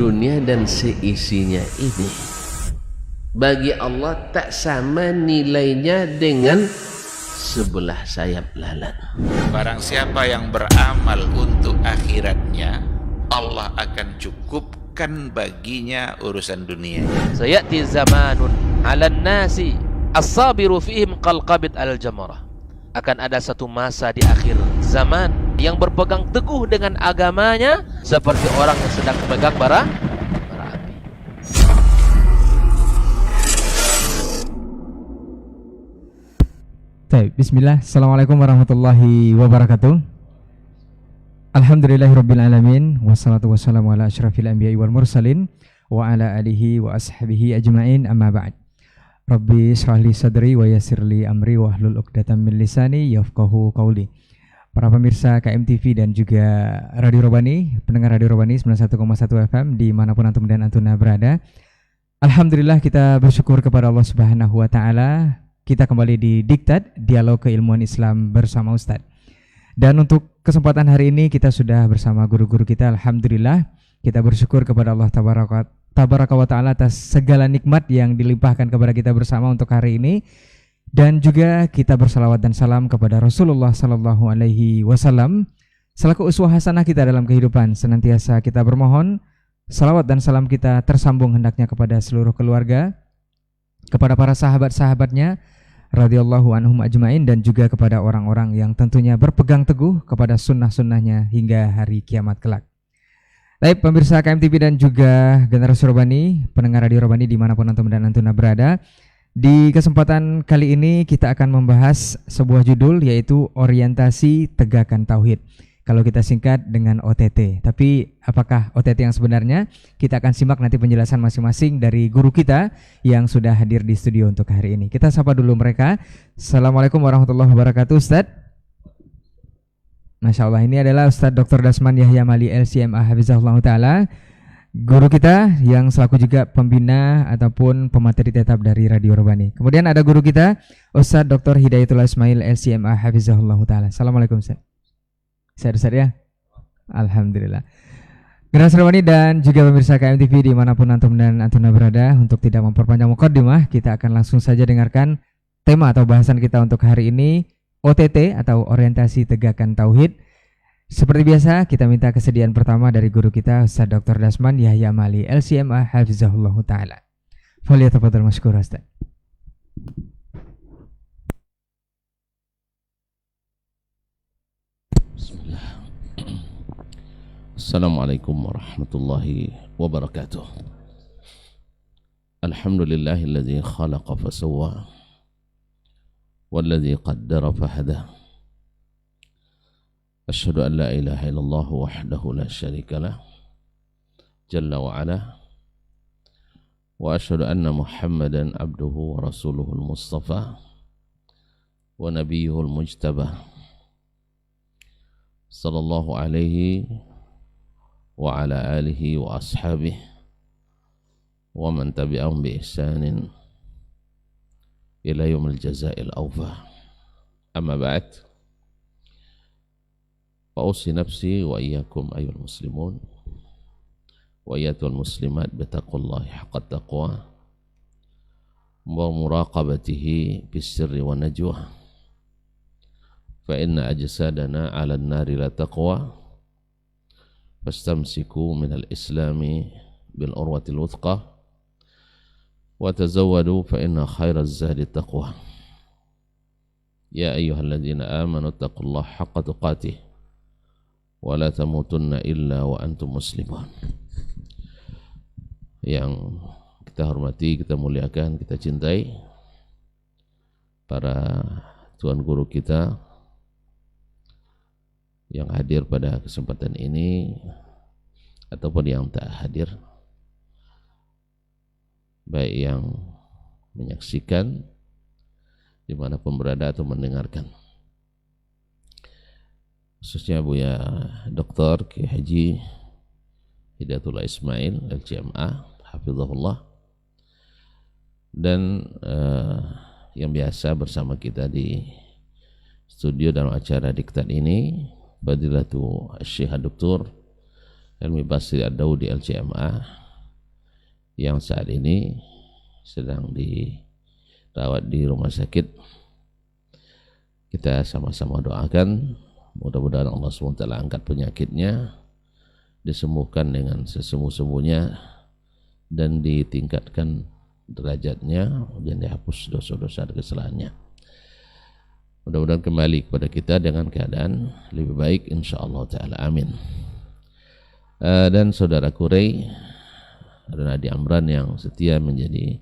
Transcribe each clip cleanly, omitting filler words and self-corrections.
dunia dan seisinya ini bagi Allah tak sama nilainya dengan sebelah sayap lalat. Barang siapa yang beramal untuk akhiratnya, Allah akan cukupkan baginya urusan dunia. Sayati zamanun 'alan nasi as-sabiru fihim qalqabit al-jamarah. Akan ada satu masa di akhir zaman yang berpegang teguh dengan agamanya seperti orang yang sedang memegang bara api. Baik, bismillah. Assalamualaikum warahmatullahi wabarakatuh. Alhamdulillahirabbil alamin wassalatu wassalamu ala asyrafil anbiya'i wal mursalin wa ala alihi wa ashabihi ajmain, amma ba'd. Rabbi shrah li sadri wa yassir li amri wahlul 'uqdatam min lisani yafqahu qawli. Para pemirsa KMTV dan juga Radio Robani, pendengar Radio Robani 91,1 FM dimanapun antum dan antuna berada. Alhamdulillah kita bersyukur kepada Allah Subhanahu wa taala. Kita kembali di Diktat, Dialog Keilmuan Islam bersama Ustadz. Dan untuk kesempatan hari ini kita sudah bersama guru-guru kita. Alhamdulillah kita bersyukur kepada Allah Tabaraka wa ta'ala atas segala nikmat yang dilimpahkan kepada kita bersama untuk hari ini. Dan juga kita bersalawat dan salam kepada Rasulullah Sallallahu Alaihi Wasallam selaku uswah hasanah kita dalam kehidupan. Senantiasa kita bermohon salawat dan salam kita tersambung hendaknya kepada seluruh keluarga, kepada para sahabat-sahabatnya radhiyallahu anhum ajmain, dan juga kepada orang-orang yang tentunya berpegang teguh kepada sunnah-sunnahnya hingga hari kiamat kelak. Baik pemirsa KMTV dan juga Generasi Robani, pendengar Radio Robani dimanapun antum dan antuna berada. Di kesempatan kali ini kita akan membahas sebuah judul, yaitu orientasi tegakkan tauhid. Kalau kita singkat dengan OTT. Tapi apakah OTT yang sebenarnya? Kita akan simak nanti penjelasan masing-masing dari guru kita yang sudah hadir di studio untuk hari ini. Kita sapa dulu mereka. Assalamualaikum warahmatullahi wabarakatuh, Ustadz. Masya Allah, ini adalah Ustadz Dr. Dasman Yahya Mali LCMA Hafizahullah Ta'ala, guru kita yang selaku juga pembina ataupun pemateri tetap dari Radio Robani. Kemudian ada guru kita Ustadz Dr. Hidayatullah Ismail LCMA Hafizahullah Ta'ala. Assalamualaikum Ustadz. Sehat-sehat ya? Alhamdulillah. Generasi Robani dan juga pemirsa KMTV dimanapun antum dan antuna berada, untuk tidak memperpanjang mukaddimah, kita akan langsung saja dengarkan tema atau bahasan kita untuk hari ini, OTT atau orientasi tegakkan tauhid. Seperti biasa kita minta kesediaan pertama dari guru kita Ustaz Dr. Dasman Yahya Mali LCMA Hafizahullah Ta'ala. Falyatafadhal mashkur Ustaz. Bismillah. Assalamualaikum warahmatullahi wabarakatuh. Alhamdulillahilladzi khalaqa fasawwa walladzi qaddara fahada. Asyhadu an la ilaha illallah wahdahu la syarika lah jalla wa ala, wa asyhadu anna Muhammadan abduhu wa rasuluhul mustafa wa nabiyyuhul mujtaba sallallahu alaihi wa ala alihi wa ashabihi wa man tabi'ahum bi ihsanin ila yaumil jazaa'il awfa. Amma ba'd. Fa'usi nafsi wa iyyakum ayyuhal muslimun wa iyyatul muslimat bittaqullahi haqqa taqwa wa muraqabatihi bis-sirri wa najwa. Fa inna ajsadana 'ala an-nari la taqwa fastamsiku minal islami bil urwatil wuthqa wa tazawwadu fa inna khairaz zadi taqwa. Ya ayyuhalladzina amanu taqullaha haqqa tuqatih wa la tamutunna illa wa antum muslimun. Yang kita hormati, kita muliakan, kita cintai para tuan guru kita yang hadir pada kesempatan ini ataupun yang tak hadir, baik yang menyaksikan dimanapun berada atau mendengarkan, khususnya Buya Dr. Kiai Haji Hidayatullah Ismail LCMA Hafizahullah, dan yang biasa bersama kita di studio dalam acara Diktat ini, Fadilatu Syekh Dr. Helmi Basri Ad-Daudi LCMA yang saat ini sedang dirawat di rumah sakit. Kita sama-sama doakan mudah-mudahan Allah SWT angkat penyakitnya, disembuhkan dengan sesungguh-sungguhnya, dan ditingkatkan derajatnya dan dihapus dosa-dosa dan kesalahannya. Mudah-mudahan kembali kepada kita dengan keadaan lebih baik insyaallah ta'ala, amin. Dan saudara Kurey dan Adi Amran yang setia menjadi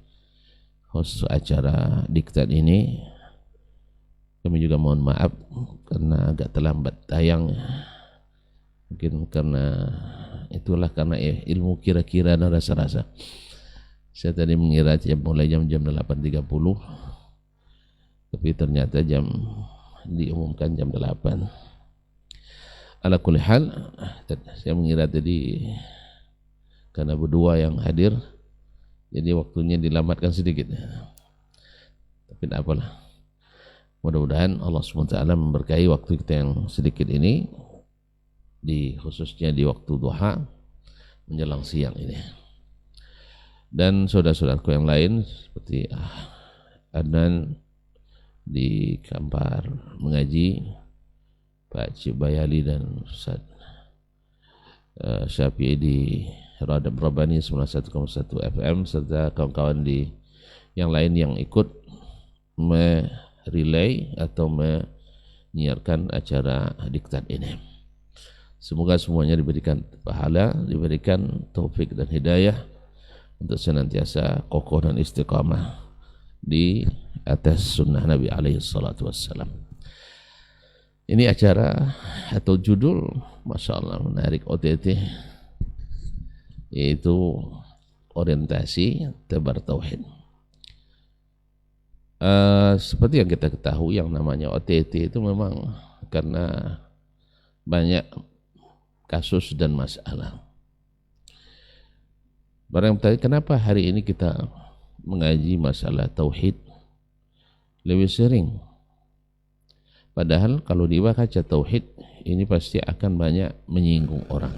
host acara Diktat ini, kami juga mohon maaf karena agak terlambat tayang. Mungkin karena ilmu kira-kira dan rasa-rasa. Saya tadi mengira mulai jam 8.30, tapi ternyata diumumkan jam 8. Ala kulli hal, saya mengira tadi karena berdua yang hadir, jadi waktunya dilambatkan sedikit. Tapi tidak apalah. Mudah-mudahan Allah SWT memberkahi waktu kita yang sedikit ini, khususnya di waktu duha menjelang siang ini. Dan saudara-saudaraku yang lain seperti Adnan di Kampar mengaji, Pak Cibayali dan Ustaz Syafi'i di Radab Rabbani 91,1 FM, serta kawan-kawan yang lain yang ikut relay atau menyiarkan acara Diktat ini. Semoga semuanya diberikan pahala, diberikan taufik dan hidayah untuk senantiasa kokoh dan istiqamah di atas sunnah Nabi alaihi salatu wassalam. Ini acara atau judul Masya Allah menarik, OTT, yaitu orientasi tebar tauhid. Seperti yang kita ketahui, yang namanya OTT itu memang karena banyak kasus dan masalah. Barang bertanya, kenapa hari ini kita mengaji masalah tauhid lebih sering? Padahal kalau dibaca tauhid ini pasti akan banyak menyinggung orang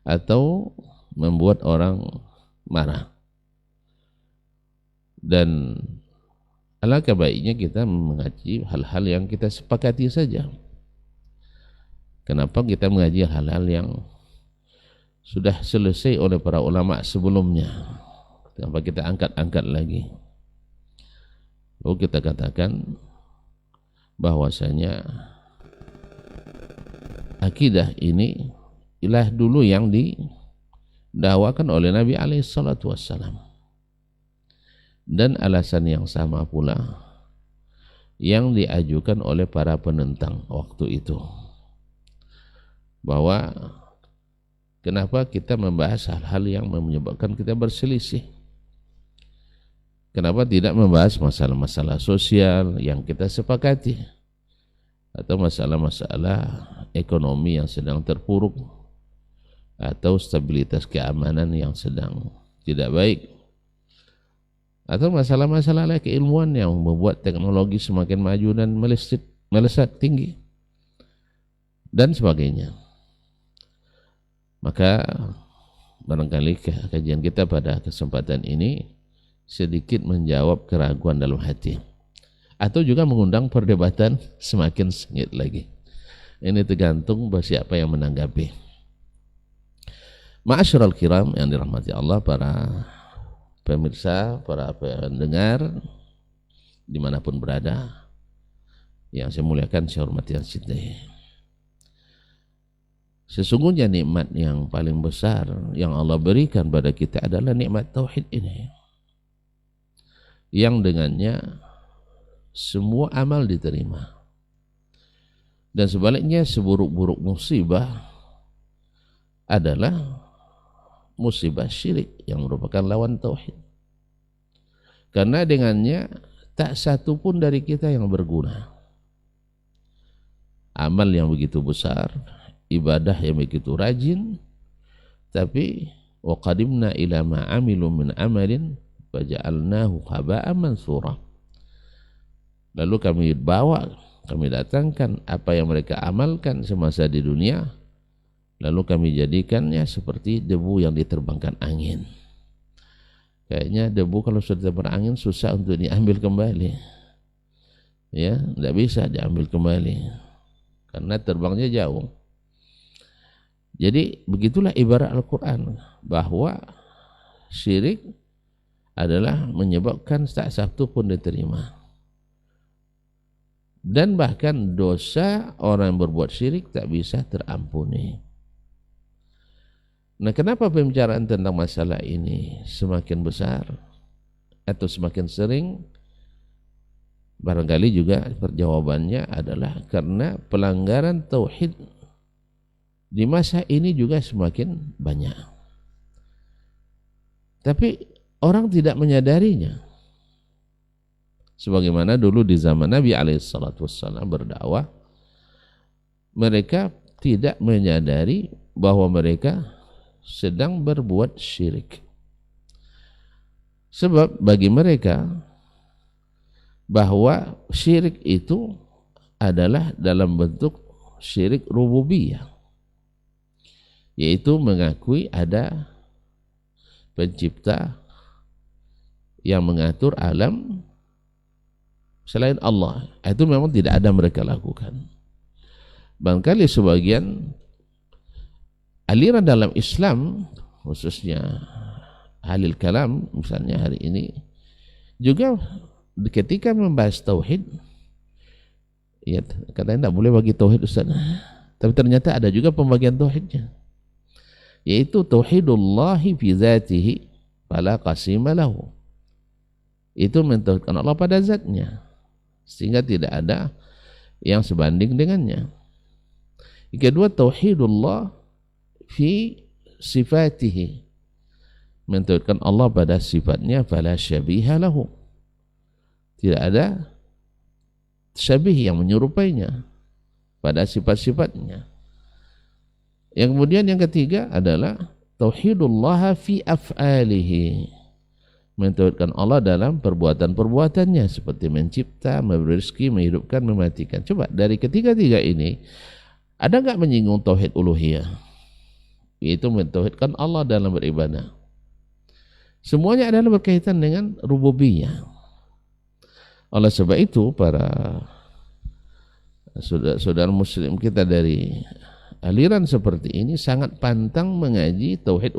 atau membuat orang marah. Dan alangkah baiknya kita mengaji hal-hal yang kita sepakati saja. Kenapa kita mengaji hal-hal yang sudah selesai oleh para ulama sebelumnya? Kenapa kita angkat-angkat lagi? Lalu kita katakan bahwasanya akidah ini ialah dulu yang didakwakan oleh Nabi alaihi salatu wassalam. Dan alasan yang sama pula yang diajukan oleh para penentang waktu itu, bahwa kenapa kita membahas hal-hal yang menyebabkan kita berselisih. Kenapa tidak membahas masalah-masalah sosial yang kita sepakati, atau masalah-masalah ekonomi yang sedang terpuruk, atau stabilitas keamanan yang sedang tidak baik, atau masalah-masalah keilmuan yang membuat teknologi semakin maju dan melesat tinggi dan sebagainya. Maka barangkali kajian kita pada kesempatan ini sedikit menjawab keraguan dalam hati, atau juga mengundang perdebatan semakin sengit lagi. Ini tergantung siapa yang menanggapi. Ma'asyiral kiram yang dirahmati Allah, para pemirsa, para pendengar dimanapun berada, yang saya muliakan, saya hormati dan cintai. Sesungguhnya nikmat yang paling besar yang Allah berikan pada kita adalah nikmat tauhid ini, yang dengannya semua amal diterima. Dan sebaliknya, seburuk-buruk musibah adalah musibah syirik yang merupakan lawan tauhid. Karena dengannya tak satu pun dari kita yang berguna. Amal yang begitu besar, ibadah yang begitu rajin, tapi wa qadimna ila ma amilu min amalin faja'alnahu haba'an mansura. Lalu kami datangkan apa yang mereka amalkan semasa di dunia, lalu kami jadikannya seperti debu yang diterbangkan angin. Kayaknya debu kalau sudah berangin susah untuk diambil kembali, ya, tidak bisa diambil kembali karena terbangnya jauh. Jadi begitulah ibarat Al-Quran, bahwa syirik adalah menyebabkan tak satu pun diterima. Dan bahkan dosa orang yang berbuat syirik tak bisa terampuni. Nah, kenapa pembicaraan tentang masalah ini semakin besar atau semakin sering? Barangkali juga perjawabannya adalah karena pelanggaran tauhid di masa ini juga semakin banyak. Tapi orang tidak menyadarinya. Sebagaimana dulu di zaman Nabi SAW berdakwah, mereka tidak menyadari bahwa mereka sedang berbuat syirik. Sebab bagi mereka bahwa syirik itu adalah dalam bentuk syirik rububiyah, yaitu mengakui ada pencipta yang mengatur alam selain Allah. Itu memang tidak ada mereka lakukan. Barangkali sebagian aliran dalam Islam, khususnya ahlul kalam misalnya hari ini, juga ketika membahas tauhid, ya katanya tidak boleh bagi tauhid Ustaz. Tapi ternyata ada juga pembagian tauhidnya, yaitu tauhidullahi fi dzatihi fala qasima lahu. Itu mentauhidkan Allah pada zatnya, sehingga tidak ada yang sebanding dengannya. Yang kedua, tauhidullah fi sifatihi, mentauhidkan Allah pada sifatnya, fala syabiha lahu, tidak ada syabih yang menyerupainya pada sifat-sifatnya. Yang kemudian yang ketiga adalah tauhidullah fi af'alihi, mentauhidkan Allah dalam perbuatan-perbuatannya seperti mencipta, memberi rezeki, menghidupkan, mematikan. Coba dari ketiga-tiga ini ada nggak menyinggung tauhid uluhiyah, yaitu mentauhidkan Allah dalam beribadah? Semuanya adalah berkaitan dengan rububiyah. Oleh sebab itu para saudara muslim kita dari aliran seperti ini sangat pantang mengaji tauhid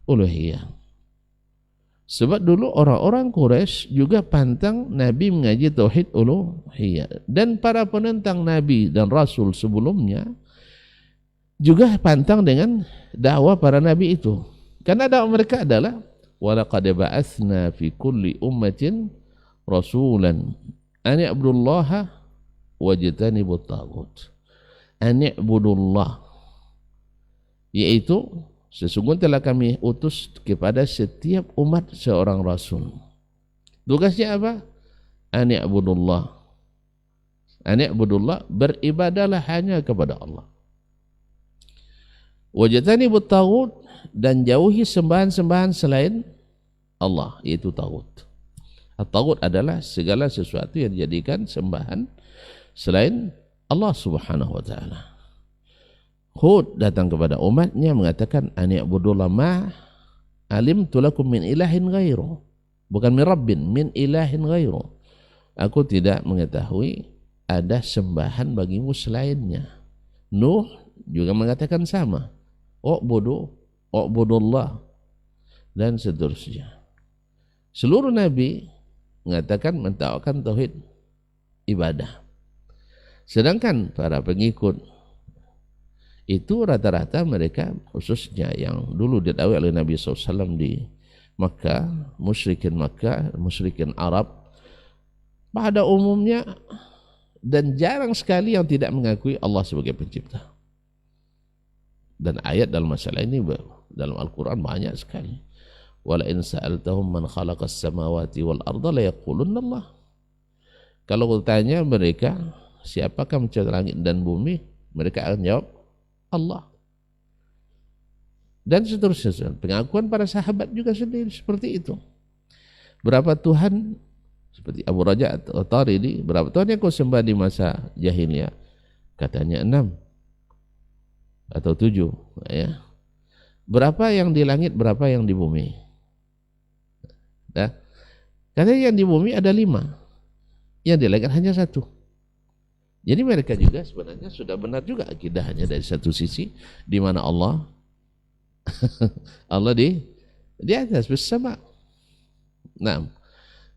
uluhiyah. Sebab dulu orang-orang Quraisy juga pantang Nabi mengaji tauhid uluhiyah, dan para penentang Nabi dan Rasul sebelumnya juga pantang dengan dakwah para Nabi itu. Karena dakwah mereka adalah walaqad ba'atsna fi kulli ummatin rasulan an i'budullaha wajtanibut taghut. An i'budullah, yaitu sesungguhnya telah kami utus kepada setiap umat seorang rasul. Tugasnya apa? An i'budullah. An i'budullah, beribadahlah hanya kepada Allah. Wajtanibut taghut, dan jauhi sembahan-sembahan selain Allah, yaitu taghut. At-taghut adalah segala sesuatu yang dijadikan sembahan selain Allah Subhanahu wa ta'ala. Hud datang kepada umatnya mengatakan an i'budullah ma alimtu lakum min ilahin ghairu, bukan min rabbin, min ilahin ghairu. Aku tidak mengetahui ada sembahan bagimu selainnya. Nuh juga mengatakan sama, u'budullah, dan seterusnya. Seluruh nabi mengatakan mentakwalkan tauhid ibadah. Sedangkan para pengikut itu rata-rata mereka, khususnya yang dulu didakwai oleh Nabi SAW di Makkah, musyrikin Makkah, musyrikin Arab pada umumnya, dan jarang sekali yang tidak mengakui Allah sebagai pencipta. Dan ayat dalam masalah ini dalam Al-Quran banyak sekali. Wala in sa'altahum man khalaqas samawati wal arda la yaqulunna Allah. Kalau bertanya mereka, siapakah mencipta langit dan bumi, mereka akan jawab Allah. Dan seterusnya. Pengakuan para sahabat juga sendiri seperti itu. Berapa Tuhan, seperti Abu Raja At-Taridi, berapa Tuhan yang kau sembah di masa jahiliyah? Katanya 6. atau 7, ya. Berapa yang di langit, berapa yang di bumi? Nah, katanya yang di bumi ada 5, yang di langit hanya 1. Jadi mereka juga sebenarnya sudah benar juga akidahnya dari satu sisi, di mana Allah Allah di atas bersama. Nah,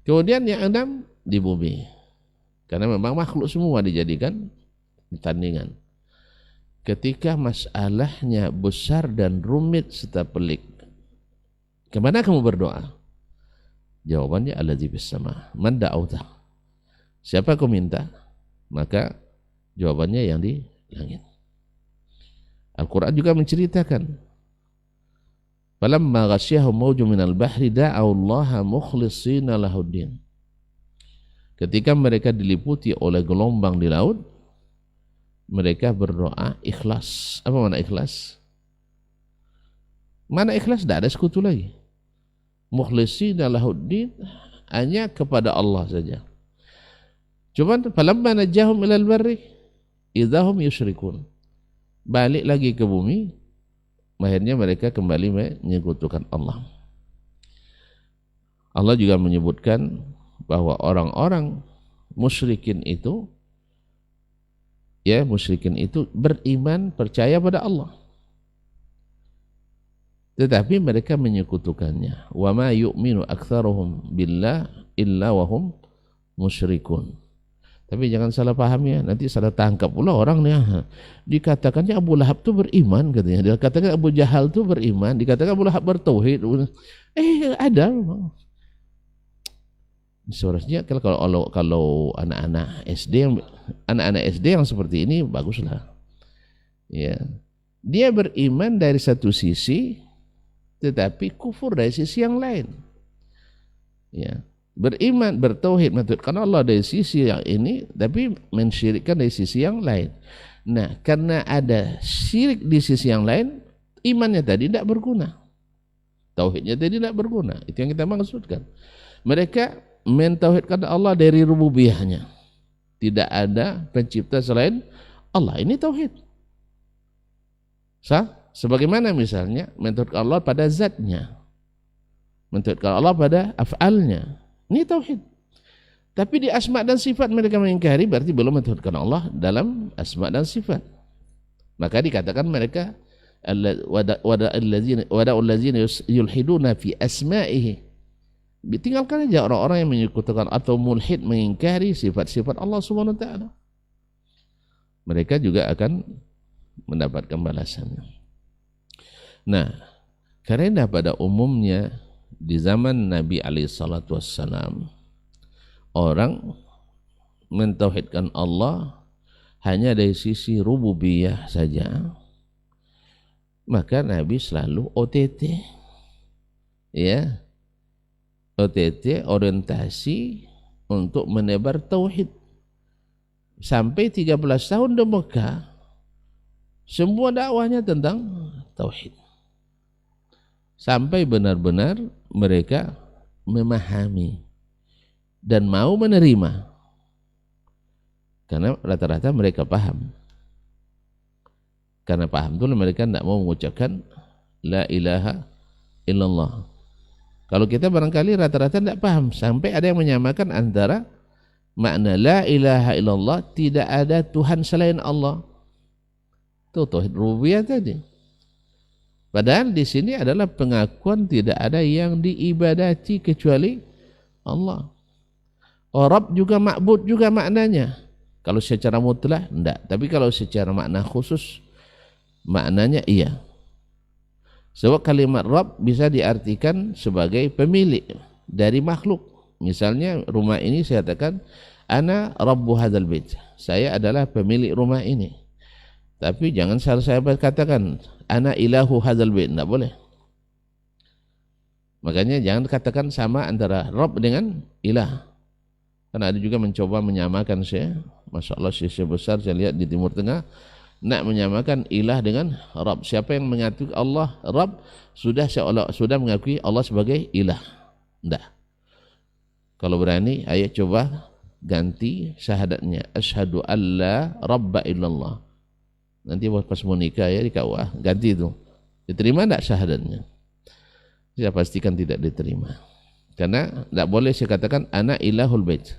kemudian yang 6 di bumi, karena memang makhluk semua dijadikan tandingan. Ketika masalahnya besar dan rumit serta pelik, kemana kamu berdoa? Jawabannya alladzi bis sama. Man da'auta. Siapa kau minta? Maka jawabannya yang di langit. Al-Quran juga menceritakan, falamma ghasyahum mawjun minal bahri da'aullaha mukhlishina lahuddin. Ketika mereka diliputi oleh gelombang di laut, mereka berdoa ikhlas. Apa mana ikhlas? Mana ikhlas? Tidak ada sekutu lagi. Mukhlishina lahuddin, hanya kepada Allah saja. Cuman falamma najahum ilal barri idahum yusyrikun. Balik lagi ke bumi, akhirnya mereka kembali menyekutukan Allah. Allah juga menyebutkan bahwa orang-orang musyrikin itu, ya, musyrikin itu beriman, percaya pada Allah, tetapi mereka menyekutukannya. Wa ma yu'minu aktsaruhum billah illa wa hum musyrikun. Tapi jangan salah paham ya, nanti salah tangkap pula orang nih. Dikatakannya Abu Lahab itu beriman katanya, dikatakan Abu Jahal itu beriman, dikatakan Abu Lahab bertauhid. Ada memang. Seharusnya kalau anak-anak SD yang seperti ini baguslah. Ya. Dia beriman dari satu sisi, tetapi kufur dari sisi yang lain. Ya. Beriman, bertauhid, menetapkan Allah dari sisi yang ini, tapi mensyirikkan dari sisi yang lain. Nah, karena ada syirik di sisi yang lain, imannya tadi tidak berguna, tauhidnya tadi tidak berguna. Itu yang kita maksudkan. Mereka mentauhidkan Allah dari rububiyahnya, tidak ada pencipta selain Allah. Ini tauhid. Sebagaimana misalnya mentauhidkan Allah pada zatnya, mentauhidkan Allah pada af'alnya. Ini tauhid. Tapi di asma dan sifat mereka mengingkari, berarti belum mentauhidkan Allah dalam asma dan sifat. Maka dikatakan mereka wada'ul ladzina yulhiduna fi asma'ihi. Tinggalkan aja orang-orang yang menyekutukan atau mulhid, mengingkari sifat-sifat Allah Subhanahu wa taala. Mereka juga akan mendapatkan balasannya. Nah, karena pada umumnya di zaman Nabi alaihissalatu wassalam, orang mentauhidkan Allah hanya dari sisi rububiyah saja, maka Nabi selalu OTT, ya, OTT, orientasi untuk menebar tauhid. Sampai 13 tahun di Mekah, semua dakwahnya tentang tauhid. Sampai benar-benar mereka memahami dan mau menerima, karena rata-rata mereka paham. Karena paham itu mereka tidak mau mengucapkan la ilaha illallah. Kalau kita barangkali rata-rata tidak paham, sampai ada yang menyamakan antara makna la ilaha illallah, tidak ada Tuhan selain Allah. Itu tauhid rububiyah tadi. Padahal di sini adalah pengakuan tidak ada yang diibadati kecuali Allah. Rabb juga ma'bud juga maknanya. Kalau secara mutlak enggak, tapi kalau secara makna khusus maknanya iya. Sebab kalimat Rabb bisa diartikan sebagai pemilik dari makhluk. Misalnya rumah ini saya katakan ana rabbu hadzal bait. Saya adalah pemilik rumah ini. Tapi jangan saya katakan ana ilahu hadzal bait, enggak boleh. Makanya jangan katakan sama antara Rabb dengan ilah. Karena ada juga mencoba menyamakan saya. Masya Allah Syekh besar saya lihat di Timur Tengah nak menyamakan ilah dengan Rabb. Siapa yang mengakui Allah Rabb sudah mengakui Allah sebagai ilah. Enggak. Kalau berani ayo coba ganti syahadatnya, asyhadu alla rabba illallah. Nanti pas mau nikah ya di KUA ganti itu. Diterima enggak syahadatnya? Saya pastikan tidak diterima. Karena tidak boleh saya katakan ana ilahul bait.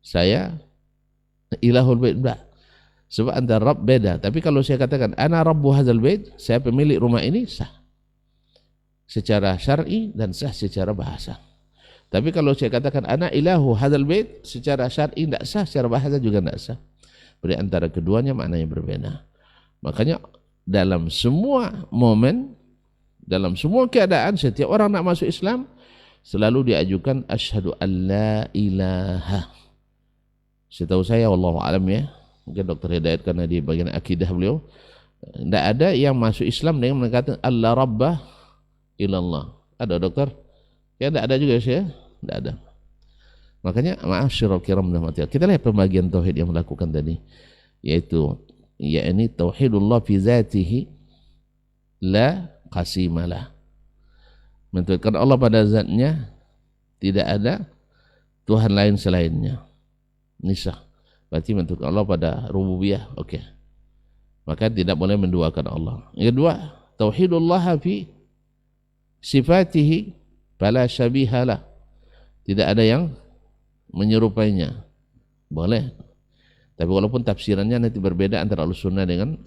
Saya ilahul bait, enggak. Sebab antara Rabb beda. Tapi kalau saya katakan ana rabbu hadzal bait, saya pemilik rumah ini, sah secara syar'i dan sah secara bahasa. Tapi kalau saya katakan ana ilahu hadzal bait, secara syar'i tidak sah, secara bahasa juga tidak sah. Berarti antara keduanya maknanya berbeda. Makanya dalam semua momen, dalam semua keadaan, setiap orang nak masuk Islam selalu diajukan asyhadu an la ilaha. Setahu saya wallahu alam ya, mungkin Dr. Hidayat karena di bagian akidah beliau, tidak ada yang masuk Islam dengan mengatakan alla rabbah ilallah. Ada dokter? Ya tidak ada juga sih ya, tidak ada. Makanya ma'asyiral kiram kita lihat pembagian tauhid yang melakukan tadi, yaitu yakni tauhidullah fi zatihi la qasimalah, mentauhidkan Allah pada zatnya, tidak ada Tuhan lain selainnya. Nisah, berarti mentauhidkan Allah pada rububiyah, oke. Maka tidak boleh menduakan Allah. Yang kedua, tauhidullah fi sifatihi fala syabihalah, tidak ada yang menyerupainya, boleh. Tapi walaupun tafsirannya nanti berbeda antara Ahlussunnah dengan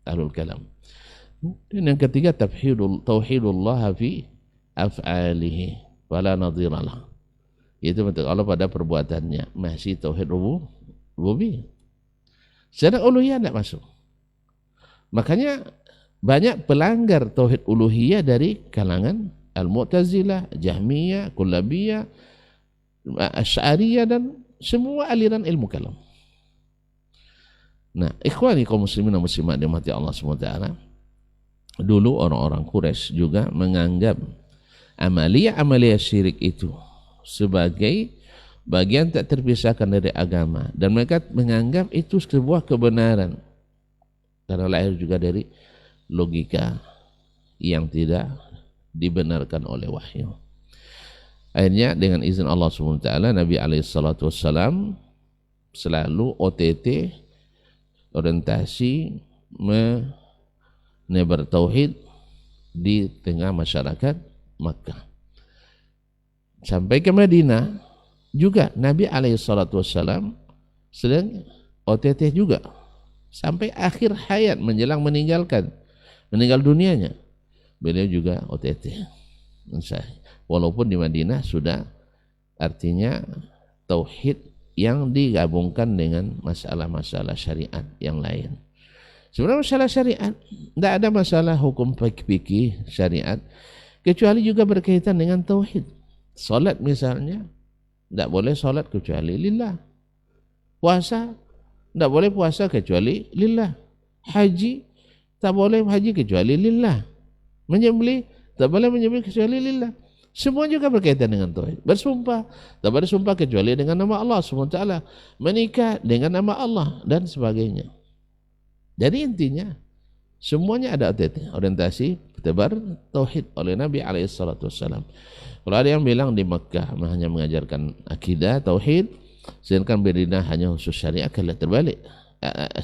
Ahlul Kalam. Dan yang ketiga, tauhidullah fi af'alihi wala nadhiralah, yaitu bentuk Allah pada perbuatannya, masih tauhid rububiyah. Secara uluhiyah tidak masuk. Makanya banyak pelanggar tauhid uluhiyah dari kalangan Al-Mu'tazilah, Jahmiyah, Kullabiyah, Asy'ariyah dan semua aliran ilmu kalam. Nah, ikhwani kaum muslimin dan muslimat dirahmati Allah SWT, dulu orang-orang Quraisy juga menganggap amalia syirik itu sebagai bagian tak terpisahkan dari agama, dan mereka menganggap itu sebuah kebenaran karena lahir juga dari logika yang tidak dibenarkan oleh wahyu. Akhirnya dengan izin Allah SWT, Nabi SAW selalu OTT, orientasi menebar tauhid di tengah masyarakat Makkah. Sampai ke Madinah juga Nabi SAW sedang OTT juga sampai akhir hayat, menjelang meninggal dunianya beliau juga OTT. Walaupun di Madinah sudah artinya tauhid yang digabungkan dengan masalah-masalah syariat yang lain. Sebenarnya masalah syariat, tidak ada masalah hukum fikih syariat kecuali juga berkaitan dengan tauhid. Salat misalnya, tidak boleh salat kecuali lillah. Puasa, tidak boleh puasa kecuali lillah. Haji, tak boleh haji kecuali lillah. Menyembelih, tak boleh menyembelih kecuali lillah. Semua juga berkaitan dengan tauhid. Bersumpah, tak boleh sumpah kecuali dengan nama Allah SWT. Menikah dengan nama Allah dan sebagainya. Jadi intinya semuanya ada orientasi tebar tauhid oleh Nabi SAW. Kalau ada yang bilang di Makkah hanya mengajarkan akidah tauhid, sedangkan Madinah hanya khusus syariat, kalau terbalik,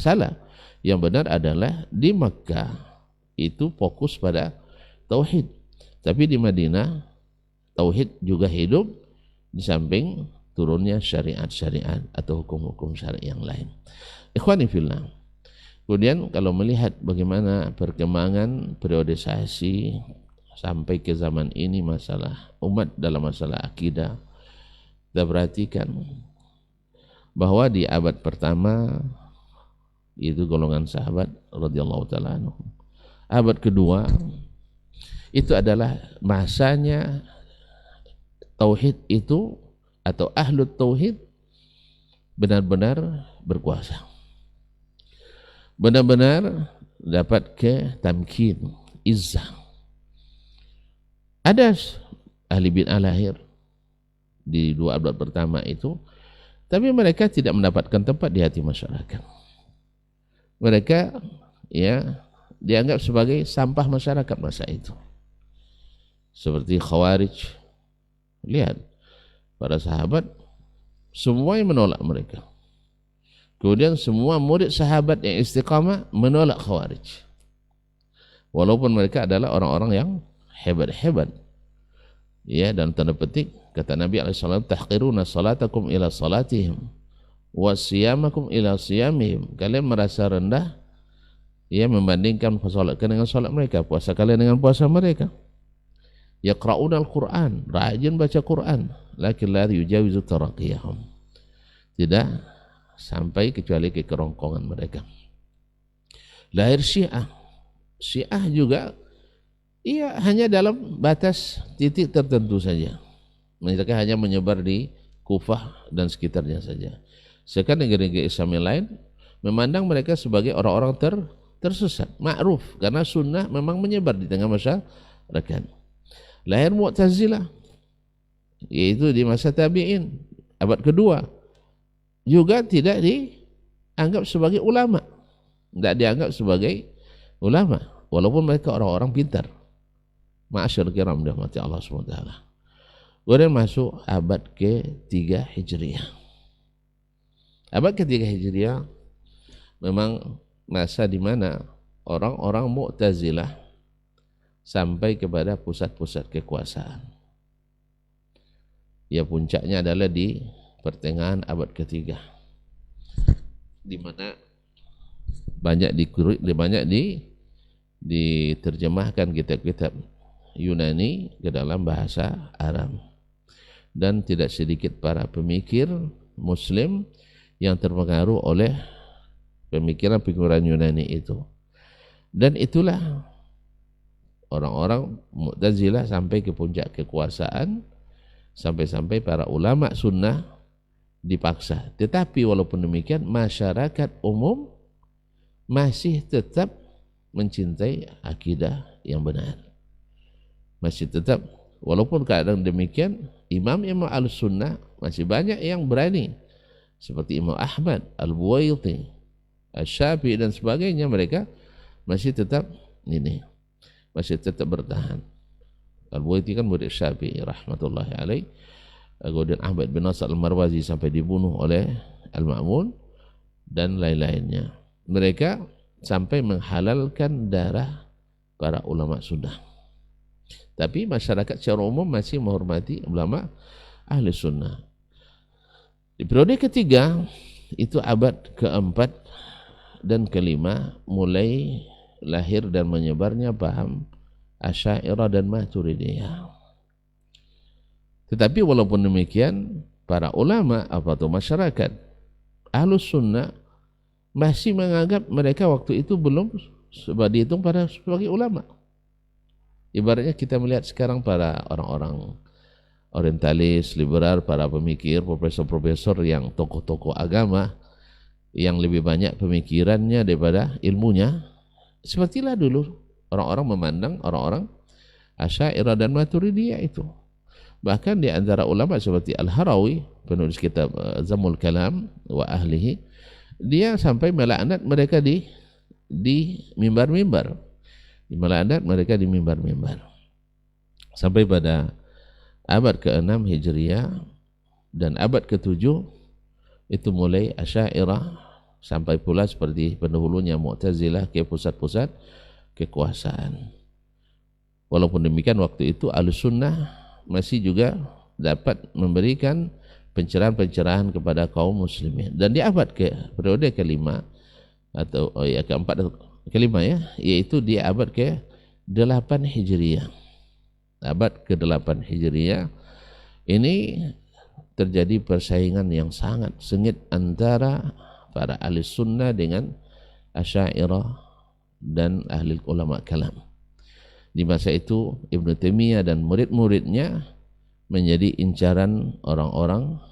salah. Yang benar adalah di Makkah itu fokus pada tauhid, tapi di Madinah tauhid juga hidup di samping turunnya syariat-syariat atau hukum-hukum syariat yang lain. Ikhwani fillah. Kemudian kalau melihat bagaimana perkembangan periodisasi sampai ke zaman ini masalah umat dalam masalah akidah, kita perhatikan bahwa di abad pertama itu golongan sahabat radhiyallahu ta'ala anhum. Abad kedua itu adalah masanya tauhid itu atau ahlut tauhid benar-benar berkuasa, benar-benar dapat ke tamkin, izzah. Ada ahli bid'ah lahir di dua abad pertama itu, tapi mereka tidak mendapatkan tempat di hati masyarakat. Mereka ya dianggap sebagai sampah masyarakat masa itu, seperti Khawarij. Lihat, para sahabat semua yang menolak mereka. Kemudian semua murid sahabat yang istiqamah menolak Khawarij. Walaupun mereka adalah orang-orang yang hebat-hebat. Ya, dan tanda petik kata Nabi SAW, tahqiruna salatakum ila salatihim wa siyamakum ila siyamihim. Kalian merasa rendah ya membandingkan salat kalian dengan salat mereka, puasa kalian dengan puasa mereka. Yaqra'una al-Qur'an, rajin baca Quran, lakin la yujawizu taraqiyahum. Tidak sampai kecuali ke kerongkongan mereka. Lahir Syiah. Syiah juga iya hanya dalam batas titik tertentu saja. Mereka hanya menyebar di Kufah dan sekitarnya saja. Sedangkan negeri-negeri Islam yang lain memandang mereka sebagai orang-orang tersesat, ma'ruf, karena sunnah memang menyebar di tengah masyarakat. Lahir Mu'tazilah, yaitu di masa tabi'in, abad kedua, juga tidak dianggap sebagai ulama, tidak dianggap sebagai ulama, walaupun mereka orang-orang pintar. Ma'asyar kiram dirahmati Allah SWT. Kemudian masuk abad ke-3 Hijriah. Abad ke-3 Hijriah memang masa di mana orang-orang Mu'tazilah sampai kepada pusat-pusat kekuasaan. Ya, puncaknya adalah di pertengahan abad ke-3, di mana banyak diterjemahkan kitab-kitab Yunani ke dalam bahasa Arab, dan tidak sedikit para pemikir Muslim yang terpengaruh oleh pemikiran-pemikiran Yunani itu. Dan itulah orang-orang Mu'tazilah sampai ke puncak kekuasaan, sampai-sampai para ulama sunnah dipaksa. Tetapi walaupun demikian, masyarakat umum masih tetap mencintai akidah yang benar. Masih tetap, walaupun keadaan demikian, imam-imam al-sunnah masih banyak yang berani, seperti Imam Ahmad, Al-Buwaiti, Asy-Syafi'i dan sebagainya. Mereka masih tetap bertahan. Al-Buwaiti kan murid Syafi'i rahmatullahi alaih. Kemudian Ahmad bin Nasr Al-Marwazi sampai dibunuh oleh Al-Ma'mun dan lain-lainnya. Mereka sampai menghalalkan darah para ulama sunnah. Tapi masyarakat secara umum masih menghormati ulama ahli sunnah. Di periode ketiga, itu abad keempat dan kelima, mulai lahir dan menyebarnya paham Asy'ariyah dan Maturidiyah. Tetapi walaupun demikian, para ulama atau masyarakat ahlus sunnah masih menganggap mereka waktu itu belum dihitung sebagai ulama. Ibaratnya kita melihat sekarang para orang-orang orientalis, liberal, para pemikir, profesor-profesor yang tokoh-tokoh agama yang lebih banyak pemikirannya daripada ilmunya. Sepertilah dulu orang-orang memandang orang-orang Asy'ariyah dan Maturidiyah itu. Bahkan di antara ulama seperti Al-Harawi, penulis kitab Zammul Kalam wa Ahlihi, dia sampai melaknat mereka di mimbar-mimbar. Melaknat mereka di mimbar-mimbar. Sampai pada abad ke-6 Hijriah dan abad ke-7 itu mulai Asy'ariyah sampai pula seperti pendahulunya Mu'tazilah ke pusat-pusat kekuasaan. Walaupun demikian waktu itu Ahlussunnah masih juga dapat memberikan pencerahan-pencerahan kepada kaum muslimin. Dan di abad periode kelima atau keempat atau kelima yaitu di abad ke-8 Hijriah. Abad ke-8 Hijriah ini terjadi persaingan yang sangat sengit antara para ahli sunnah dengan Asy'ariyah dan ahli ulama kalam. Di masa itu Ibnu Taimiyah dan murid-muridnya menjadi incaran orang-orang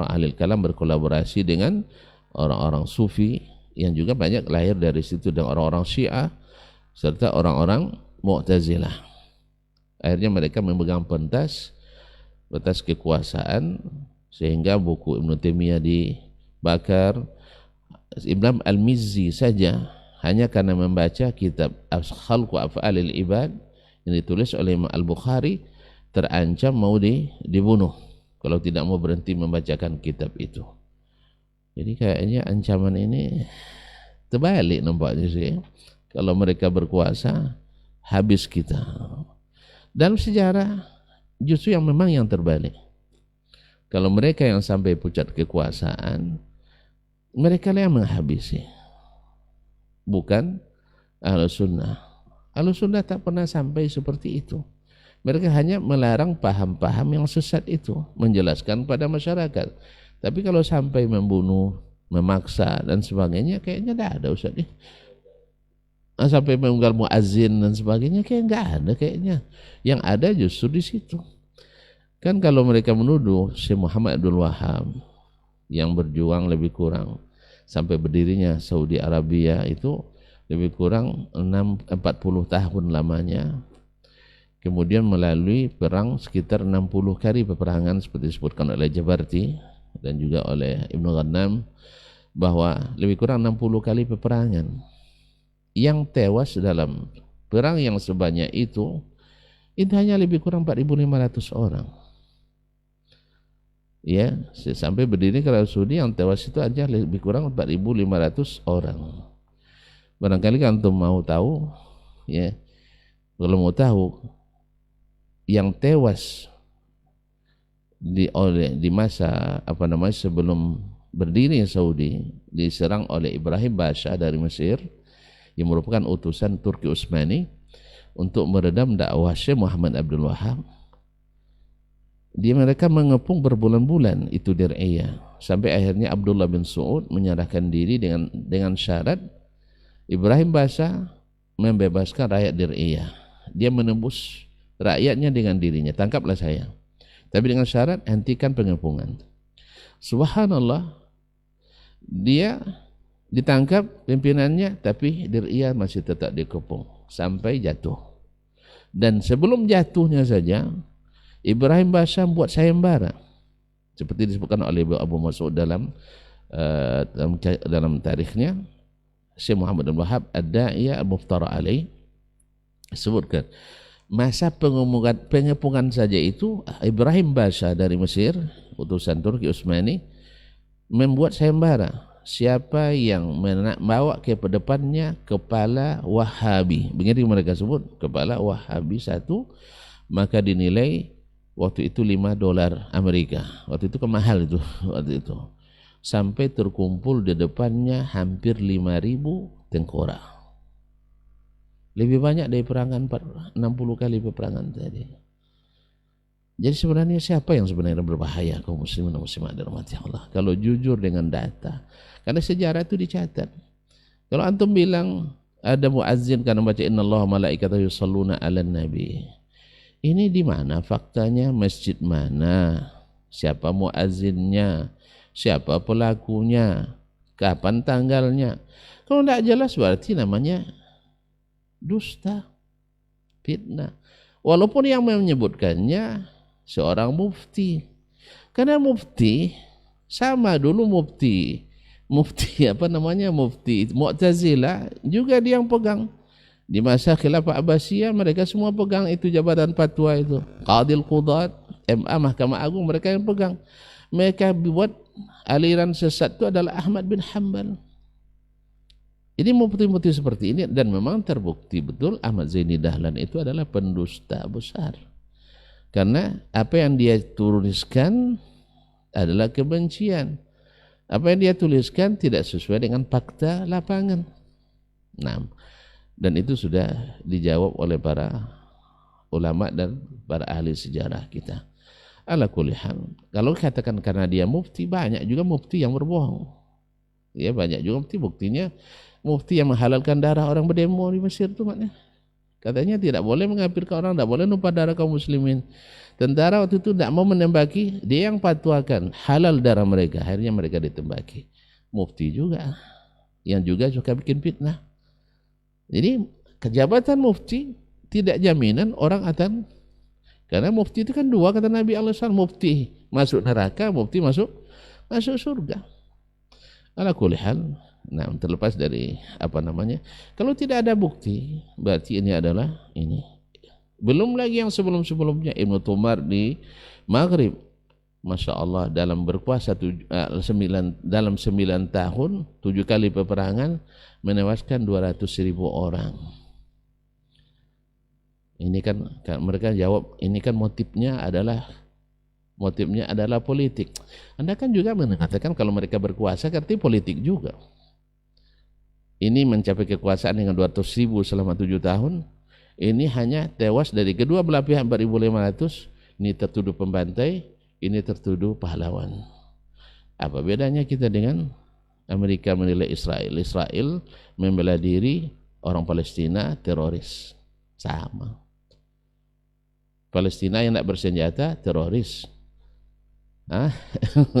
ahli kalam, berkolaborasi dengan orang-orang sufi yang juga banyak lahir dari situ, dan orang-orang Syiah serta orang-orang Mu'tazilah. Akhirnya mereka memegang pentas kekuasaan sehingga buku Ibnu Taimiyah dibakar. Imam Al-Mizzi saja hanya karena membaca kitab Khalqu Af'alil Ibad yang ditulis oleh Imam Al-Bukhari terancam mau dibunuh kalau tidak mau berhenti membacakan kitab itu. Jadi kayaknya ancaman ini terbalik nampaknya sih. Kalau mereka berkuasa, habis kita. Dalam sejarah justru memang yang terbalik. Kalau mereka yang sampai puncak kekuasaan, mereka yang menghabisi, bukan Ahlus Sunnah. Ahlus Sunnah tak pernah sampai seperti itu. Mereka hanya melarang paham-paham yang sesat itu, menjelaskan pada masyarakat. Tapi kalau sampai membunuh, memaksa dan sebagainya, kayaknya tidak ada Ustaz. Sampai menunggal muazzin dan sebagainya, kayak nggak ada kayaknya. Yang ada justru di situ. Kan kalau mereka menuduh Syekh Muhammad Abdul Wahab yang berjuang lebih kurang sampai berdirinya Saudi Arabia itu lebih kurang 40 tahun lamanya. Kemudian melalui perang sekitar 60 kali peperangan seperti disebutkan oleh Jabarti dan juga oleh Ibnu Ghanam, bahwa lebih kurang 60 kali peperangan. Yang tewas dalam perang yang sebanyak itu hanya lebih kurang 4.500 orang. Ya, sampai berdiri Arab Saudi yang tewas itu aja lebih kurang 4.500 orang. Barangkali kan antum mau tahu, ya, kalau mau tahu yang tewas di masa sebelum berdiri Saudi diserang oleh Ibrahim Basha dari Mesir yang merupakan utusan Turki Utsmani untuk meredam dakwah Syekh Muhammad Abdul Wahab. Mereka mengepung berbulan-bulan itu Dir'iyah sampai akhirnya Abdullah bin Saud menyerahkan diri dengan syarat Ibrahim Basha membebaskan rakyat Dir'iyah. Dia menembus rakyatnya dengan dirinya, tangkaplah saya. Tapi dengan syarat hentikan pengepungan. Subhanallah, dia ditangkap pimpinannya, tapi Dir'iyah masih tetap dikepung sampai jatuh. Dan sebelum jatuhnya saja, Ibrahim Basha buat sayembara, seperti disebutkan oleh Abu Mas'ud dalam tarikhnya. Syekh Muhammad bin Wahab Ad-Da'iyah Al-Muftara alaih sebutkan masa pengepungan saja itu Ibrahim Basha dari Mesir, utusan Turki Utsmani, membuat sayembara. Siapa yang membawa ke depannya kepala Wahabi, begitu mereka sebut, kepala Wahabi satu, maka dinilai waktu itu $5 Amerika. Waktu itu mahal itu waktu itu. Sampai terkumpul di depannya hampir 5.000 tengkorak. Lebih banyak dari peperangan 60 kali peperangan tadi. Jadi sebenarnya siapa yang sebenarnya berbahaya kaum muslimin dan muslimat dirahmati Allah? Kalau jujur dengan data. Karena sejarah itu dicatat. Kalau antum bilang ada muazzin karena baca innallaha malaikatahu yusholluna 'alan nabi. Ini di mana faktanya? Masjid mana? Siapa muazzinnya? Siapa pelakunya? Kapan tanggalnya? Kalau tidak jelas berarti namanya dusta, fitnah. Walaupun yang menyebutkannya seorang mufti. Karena mufti sama dulu mufti Mu'tazilah juga dia yang pegang. Di masa Khilafah Abbasiyah mereka semua pegang itu jabatan fatwa itu. Qadil Qudat, MA Mahkamah Agung mereka yang pegang. Mereka buat aliran sesat itu adalah Ahmad bin Hanbal. Ini mufti-mufti seperti ini dan memang terbukti betul Ahmad Zaini Dahlan itu adalah pendusta besar. Karena apa yang dia tuliskan adalah kebencian. Apa yang dia tuliskan tidak sesuai dengan fakta lapangan. Nah, dan itu sudah dijawab oleh para ulama dan para ahli sejarah kita. Ala kulli hal, kalau katakan karena dia mufti, banyak juga mufti yang berbohong. Ya, banyak juga buktinya mufti yang menghalalkan darah orang berdemo di Mesir itu maknanya. Katanya tidak boleh mengafirkan orang, tidak boleh numpah darah kaum muslimin. Tentara waktu itu tidak mau menembaki, dia yang fatwakan halal darah mereka, akhirnya mereka ditembaki. Mufti juga yang juga suka bikin fitnah. Jadi kejabatan mufti tidak jaminan orang akan, karena mufti itu kan dua kata Nabi SAW, mufti masuk neraka, mufti masuk surga. Ala kulli hal, nah terlepas dari kalau tidak ada bukti berarti ini adalah ini. Belum lagi yang sebelum-sebelumnya Ibnu Tumar di Maghrib Masya Allah, dalam berkuasa dalam 9 tahun 7 kali peperangan menewaskan 200.000 orang. Ini kan mereka jawab, ini kan motifnya adalah politik. Anda kan juga mengatakan kalau mereka berkuasa arti politik juga. Ini mencapai kekuasaan dengan 200.000 selama 7 tahun. Ini hanya tewas dari kedua belah pihak 4.500. Ini tertuduh pembantai, ini tertuduh pahlawan. Apa bedanya kita dengan Amerika menilai Israel? Israel membela diri, orang Palestina teroris. Sama. Palestina yang tidak bersenjata teroris.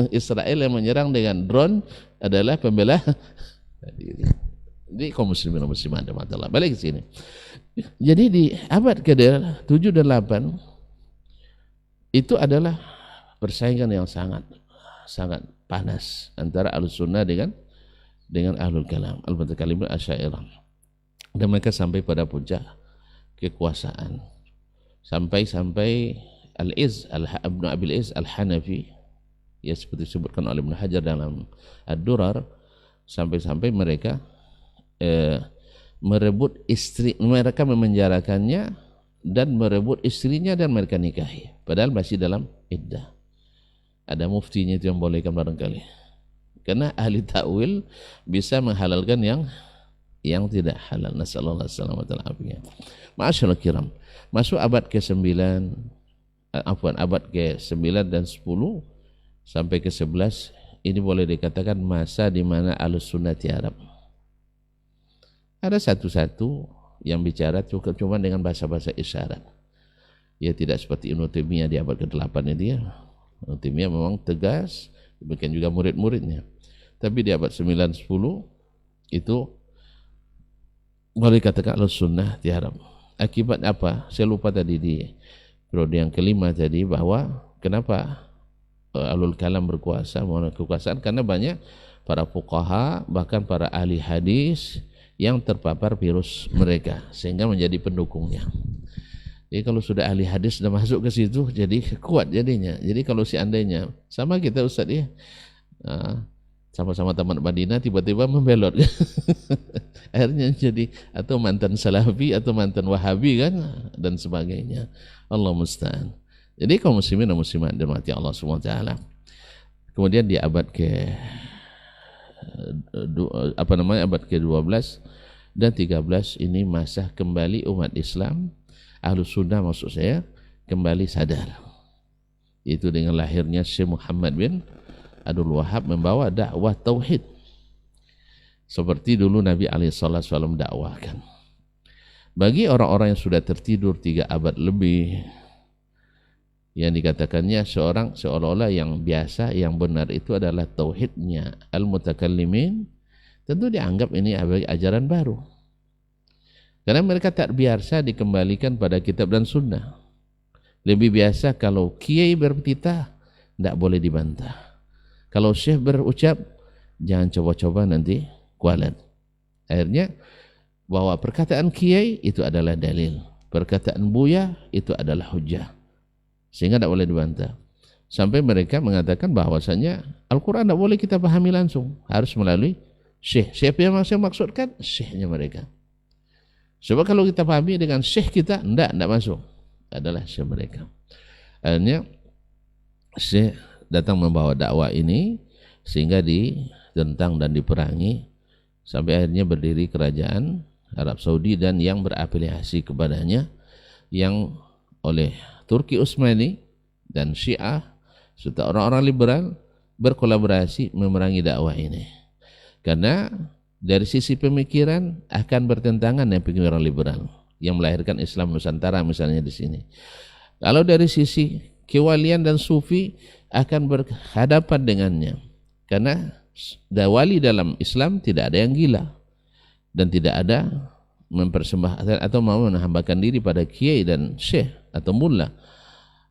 Israel yang menyerang dengan drone adalah pembela diri. Jadi kaum muslimin dan muslimat Allah. Balik ke sini. Jadi di abad ke-7 dan 8 itu adalah persaingan yang sangat panas antara Ahlus Sunnah dengan Ahlul Kalam, Al-Mutakalimin Asy'ariyah. Dan mereka sampai pada puncak kekuasaan. Sampai Al-Izz Ibnu Abil Izz Al-Hanafi, ya seperti disebutkan oleh Ibnu Hajar dalam Ad-Durar, sampai mereka merebut istri, mereka memenjarakannya dan merebut istrinya dan mereka nikahi, padahal masih dalam iddah. Ada muftinya itu yang bolehkan barangkali, karena ahli ta'wil bisa menghalalkan yang tidak halal. Nasallallahu alaihi wasallam. Ma'asyiral kiram, masuk abad ke-9, abad ke-9 dan 10 sampai ke-11 ini boleh dikatakan masa di mana Ahlus Sunnah tiarap. Ada satu-satu yang bicara cuma dengan bahasa-bahasa isyarat. Ya tidak seperti Ibnu Taimiyah di abad ke-8 itu ya. Ibnu Taimiyah memang tegas, demikian juga murid-muridnya. Tapi di abad 9-10 itu boleh dikatakan Ahlus Sunnah tiarap. Akibat apa? Saya lupa tadi di periode yang kelima tadi bahwa kenapa Ahlul Kalam berkuasa, mohon kekuasaan, karena banyak para fuqaha bahkan para ahli hadis yang terpapar virus mereka sehingga menjadi pendukungnya. Jadi kalau sudah ahli hadis sudah masuk ke situ jadi kuat jadinya. Jadi kalau seandainya sama kita Ustaz ya, sama-sama tamat Madinah tiba-tiba membelot akhirnya jadi atau mantan Salafi atau mantan Wahabi kan dan sebagainya. Allah musta'an. Jadi kaum muslimin dan muslimat dirahmati Allah Subhanahu wa taala. Kemudian di abad abad ke-12 dan 13 ini masa kembali umat Islam, Ahlus Sunnah maksud saya, kembali sadar. Itu dengan lahirnya Syekh Muhammad bin Abdul Wahhab membawa dakwah tauhid seperti dulu Nabi SAW dakwahkan. Bagi orang-orang yang sudah tertidur 3 abad lebih, yang dikatakannya seolah-olah yang biasa, yang benar itu adalah tauhidnya al-mutakallimin, tentu dianggap ini ajaran baru. Karena mereka tak biasa dikembalikan pada kitab dan sunnah. Lebih biasa kalau kiai bertitah, tidak boleh dibantah. Kalau syekh berucap, jangan coba-coba nanti kualat. Akhirnya bahwa perkataan kiai itu adalah dalil, perkataan buya itu adalah hujjah, sehingga tidak boleh dibantah. Sampai mereka mengatakan bahwasanya Al-Quran tidak boleh kita pahami langsung, harus melalui syekh. Siapa yang saya maksudkan? Syekhnya mereka. Sebab kalau kita pahami dengan syekh kita, tidak masuk, adalah syekh mereka. Akhirnya syekh datang membawa dakwah ini sehingga ditentang dan diperangi sampai akhirnya berdiri kerajaan Arab Saudi dan yang berafiliasi kepadanya, yang oleh Turki Utsmani dan Syiah serta orang-orang liberal berkolaborasi memerangi dakwah ini. Karena dari sisi pemikiran akan bertentangan dengan pemikiran liberal yang melahirkan Islam Nusantara misalnya di sini. Kalau dari sisi kewalian dan sufi akan berhadapan dengannya. Karena wali dalam Islam tidak ada yang gila dan tidak ada mempersembahkan atau mau menghambakan diri pada kiai dan syekh atau mullah,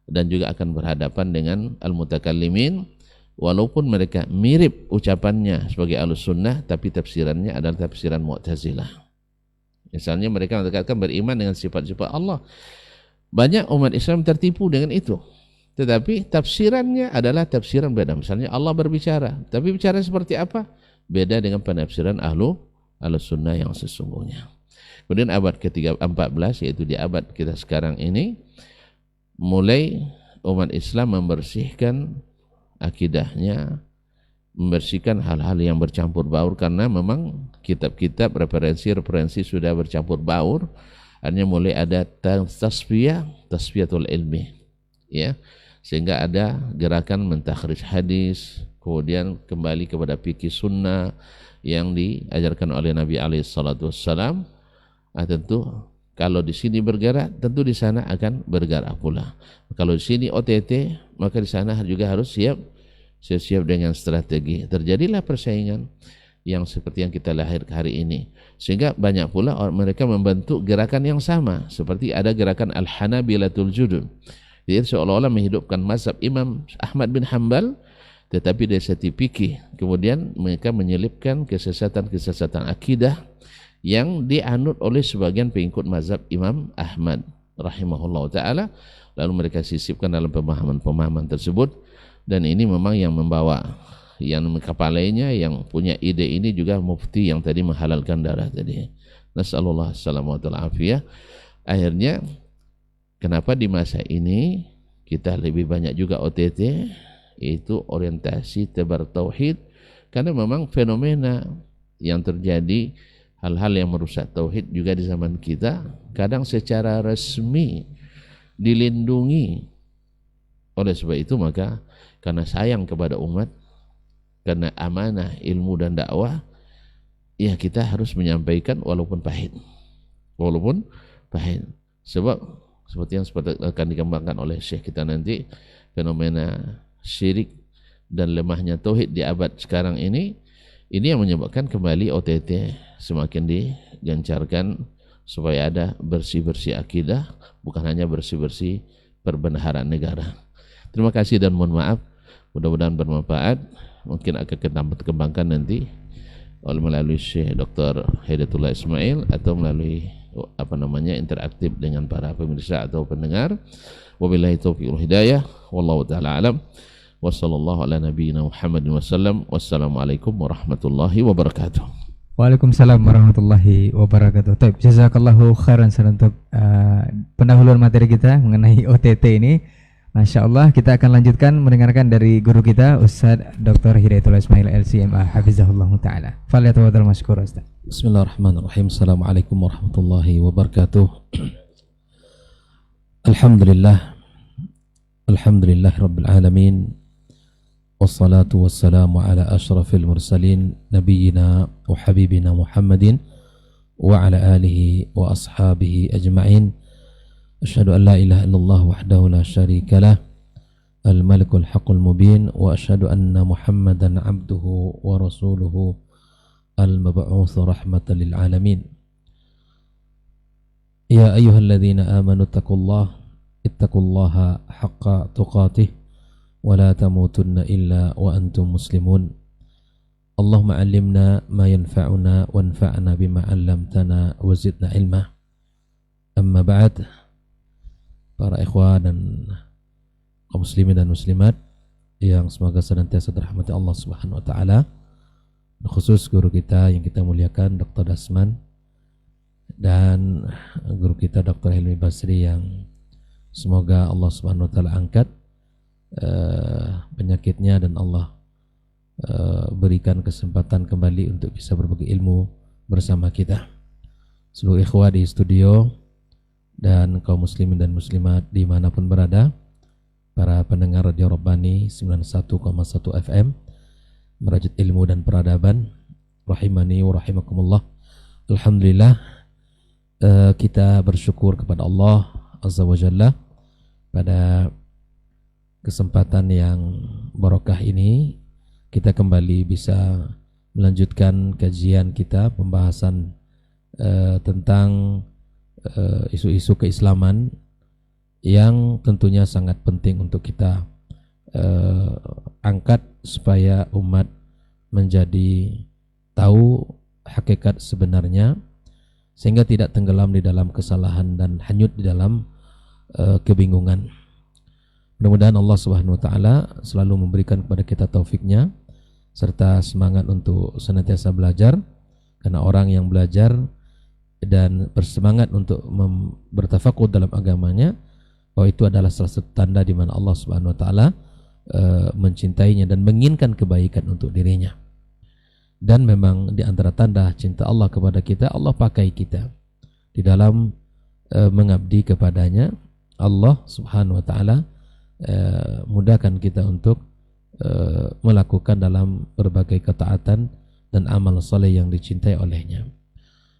dan juga akan berhadapan dengan al-mutakallimin walaupun mereka mirip ucapannya sebagai Ahlus Sunnah tapi tafsirannya adalah tafsiran Mu'tazilah. Misalnya mereka mengatakan beriman dengan sifat-sifat Allah. Banyak umat Islam tertipu dengan itu. tetapi tafsirannya adalah tafsiran beda. Misalnya Allah berbicara, tapi bicara seperti apa? Beda dengan penafsiran Ahlus Sunnah yang sesungguhnya. Kemudian abad ke-14, yaitu di abad kita sekarang ini, mulai umat Islam membersihkan akidahnya, membersihkan hal-hal yang bercampur baur, karena memang kitab-kitab referensi sudah bercampur baur. Artinya mulai ada tasfiyatul ilmi, ya, sehingga ada gerakan mentakhrij hadis, kemudian kembali kepada fikih sunnah yang diajarkan oleh Nabi alaihi salatu wassalam. Tentu kalau di sini bergerak, tentu di sana akan bergerak pula. Kalau di sini OTT, maka di sana juga harus siap dengan strategi. Terjadilah persaingan yang seperti yang kita lahir hari ini, sehingga banyak pula mereka membentuk gerakan yang sama, seperti ada gerakan Al-Hanabilatul Judud, jadi seolah-olah menghidupkan mazhab Imam Ahmad bin Hanbal, tetapi dari sisi fikih. Kemudian mereka menyelipkan kesesatan akidah yang dianut oleh sebagian pengikut mazhab Imam Ahmad rahimahullah ta'ala, lalu mereka sisipkan dalam pemahaman tersebut. Dan ini memang yang membawa, yang kepalanya, yang punya ide ini juga mufti yang tadi menghalalkan darah tadi. Nasallallahu alaihi wasallam. Akhirnya kenapa di masa ini kita lebih banyak juga OTT, yaitu orientasi tebar tauhid, karena memang fenomena yang terjadi, hal-hal yang merusak tauhid juga di zaman kita, kadang secara resmi dilindungi. Oleh sebab itu maka karena sayang kepada umat, karena amanah ilmu dan dakwah, ya kita harus menyampaikan walaupun pahit. Sebab seperti yang akan dikembangkan oleh Syekh kita nanti, fenomena syirik dan lemahnya tauhid di abad sekarang ini yang menyebabkan kembali OTT semakin digencarkan supaya ada bersih-bersih akidah, bukan hanya bersih-bersih perbendaharaan negara. Terima kasih dan mohon maaf, mudah-mudahan bermanfaat. Mungkin akan kita kembangkan nanti melalui Syekh Dr. Hidayatullah Ismail atau melalui interaktif dengan para pemirsa atau pendengar. Wabillahi taufiq wal hidayah, wallahu taala alam. Wassallallahu ala nabiyyina Muhammadin wasallam. Wassalamualaikum warahmatullahi wabarakatuh. Waalaikumsalam warahmatullahi wabarakatuh. Baik, jazakallahu khairan untuk pendahuluan materi kita mengenai OTT ini. Masya Allah, kita akan lanjutkan mendengarkan dari guru kita Ustaz Dr. Hidayatullah Ismail LCMA Hafizahullah Ta'ala. Falyatafaddal mashkur Ustaz. Bismillahirrahmanirrahim. Assalamualaikum warahmatullahi wabarakatuh. Alhamdulillah Rabbil Alamin. Wassalatu wassalamu ala ashrafil mursalin Nabiyyina wa habibina Muhammadin wa ala alihi wa ashabihi ajma'in. Asyhadu an la ilaha illallah wahdahu la syarika lah, al-malikul haqqul mubin, wa asyhadu anna Muhammadan abduhu wa rasuluhu al-mab'utsu rahmatan lil alamin. Ya ayyuhalladzina amanu ittaqullaha haqqa tuqatih wa la tamutunna illa wa antum muslimun. Allahumma 'allimna ma yanfa'una wanfa'na bima 'allamtana wa zidna ilma. Amma ba'd. Para ikhwan dan kaum muslimin dan muslimat yang semoga senantiasa dirahmati Allah Subhanahu wa taala, khusus guru kita yang kita muliakan Dr. Dasman dan guru kita Dr. Hilmi Basri yang semoga Allah Subhanahu wa taala angkat penyakitnya dan Allah berikan kesempatan kembali untuk bisa berbagi ilmu bersama kita. Seluruh ikhwah di studio dan kaum muslimin dan muslimat dimanapun berada, para pendengar Radio Rabbani 91,1 FM, merajut ilmu dan peradaban, rahimani wa rahimakumullah. Alhamdulillah, kita bersyukur kepada Allah Azza wa Jalla pada kesempatan yang barokah ini kita kembali bisa melanjutkan kajian kita, pembahasan tentang isu-isu keislaman yang tentunya sangat penting untuk kita angkat supaya umat menjadi tahu hakikat sebenarnya, sehingga tidak tenggelam di dalam kesalahan dan hanyut di dalam kebingungan. Mudah-mudahan Allah Subhanahu wa taala selalu memberikan kepada kita taufiknya serta semangat untuk senantiasa belajar, karena orang yang belajar dan bersemangat untuk bertafakur dalam agamanya, bahwa itu adalah salah satu tanda di mana Allah Subhanahu wa taala mencintainya dan menginginkan kebaikan untuk dirinya. Dan memang di antara tanda cinta Allah kepada kita, Allah pakai kita di dalam mengabdi kepadanya. Allah Subhanahu wa taala mudahkan kita untuk melakukan dalam berbagai ketaatan dan amal saleh yang dicintai olehnya.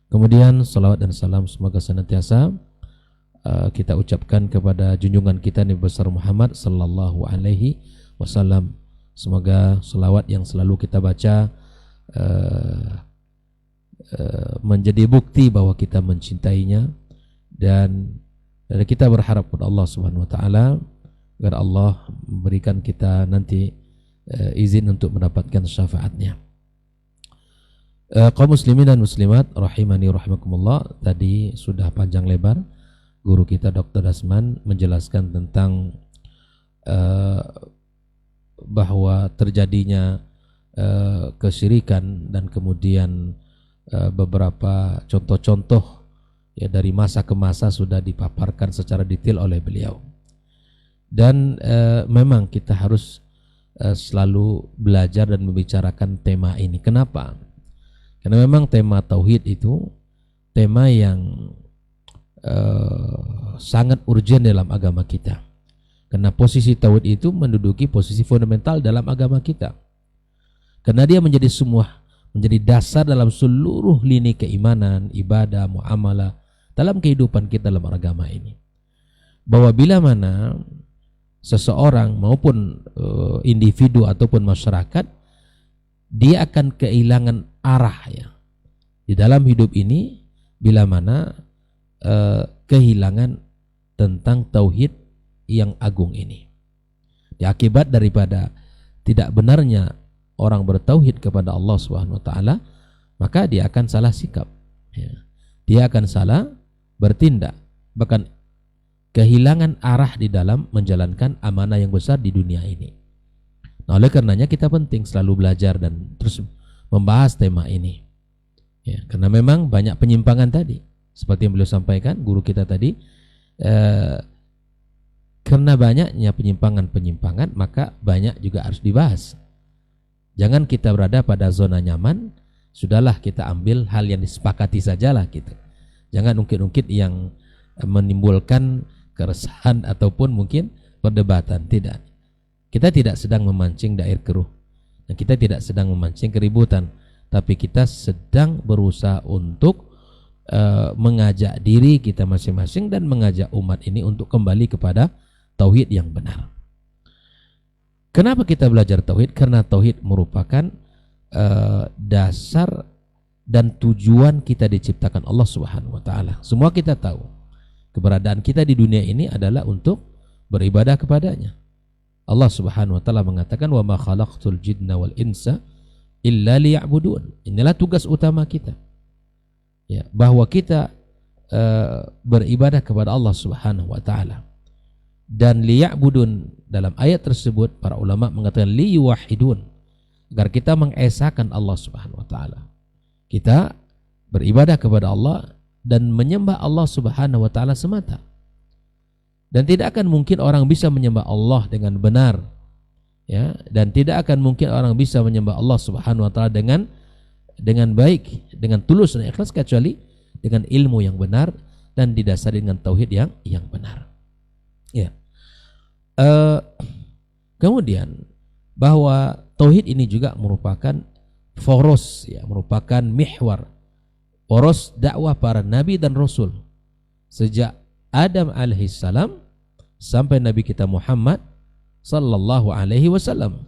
Kemudian salawat dan salam semoga senantiasa kita ucapkan kepada junjungan kita Nabi besar Muhammad sallallahu alaihi wasallam. Semoga salawat yang selalu kita baca menjadi bukti bahwa kita mencintainya, dan kita berharap kepada Allah Subhanahu wa taala agar Allah memberikan kita nanti izin untuk mendapatkan syafaatnya. Kaum muslimin dan muslimat rahimani rahimakumullah, tadi sudah panjang lebar guru kita Dr. Dasman menjelaskan tentang bahwa terjadinya kesyirikan dan kemudian beberapa contoh-contoh ya dari masa ke masa sudah dipaparkan secara detail oleh beliau. Dan memang kita harus selalu belajar dan membicarakan tema ini. Kenapa? Karena memang tema tauhid itu tema yang sangat urgent dalam agama kita. Karena posisi tauhid itu menduduki posisi fundamental dalam agama kita. Karena dia menjadi dasar dalam seluruh lini keimanan, ibadah, muamalah dalam kehidupan kita dalam agama ini. Bahwa bila mana seseorang maupun individu ataupun masyarakat, dia akan kehilangan arah ya di dalam hidup ini bila mana kehilangan tentang tauhid yang agung ini. Ya, akibat daripada tidak benarnya orang bertauhid kepada Allah Subhanahu wa taala, maka dia akan salah sikap ya. Dia akan salah bertindak, bahkan kehilangan arah di dalam menjalankan amanah yang besar di dunia ini. Nah, oleh karenanya kita penting selalu belajar dan terus membahas tema ini ya, karena memang banyak penyimpangan tadi seperti yang beliau sampaikan guru kita tadi. Karena banyaknya penyimpangan-penyimpangan, maka banyak juga harus dibahas. Jangan kita berada pada zona nyaman, sudahlah kita ambil hal yang disepakati sajalah gitu. Jangan ungkit-ungkit yang menimbulkan keresahan ataupun mungkin perdebatan. Tidak. Kita tidak sedang memancing dair keruh, dan kita tidak sedang memancing keributan, tapi kita sedang berusaha untuk mengajak diri kita masing-masing dan mengajak umat ini untuk kembali kepada tauhid yang benar. Kenapa kita belajar tauhid? Karena tauhid merupakan dasar dan tujuan kita diciptakan Allah Subhanahu wa taala. Semua kita tahu keberadaan kita di dunia ini adalah untuk beribadah kepadanya. Allah Subhanahu wa taala mengatakan, "Wa ma khalaqtul jinna wal insa illa liya'budun." Inilah tugas utama kita. Ya, bahwa kita beribadah kepada Allah Subhanahu wa taala. Dan liya'budun dalam ayat tersebut para ulama mengatakan liyuwahidun, agar kita mengesahkan Allah Subhanahu wa taala. Kita beribadah kepada Allah dan menyembah Allah Subhanahu wa taala semata. Dan tidak akan mungkin orang bisa menyembah Allah dengan benar ya, dan tidak akan mungkin orang bisa menyembah Allah Subhanahu wa taala dengan baik, dengan tulus dan ikhlas, kecuali dengan ilmu yang benar dan didasari dengan tauhid yang benar. Ya. Kemudian bahwa tauhid ini juga merupakan poros ya, merupakan mihwar, poros dakwah para nabi dan rasul sejak Adam alaihissalam sampai Nabi kita Muhammad sallallahu alaihi wasallam.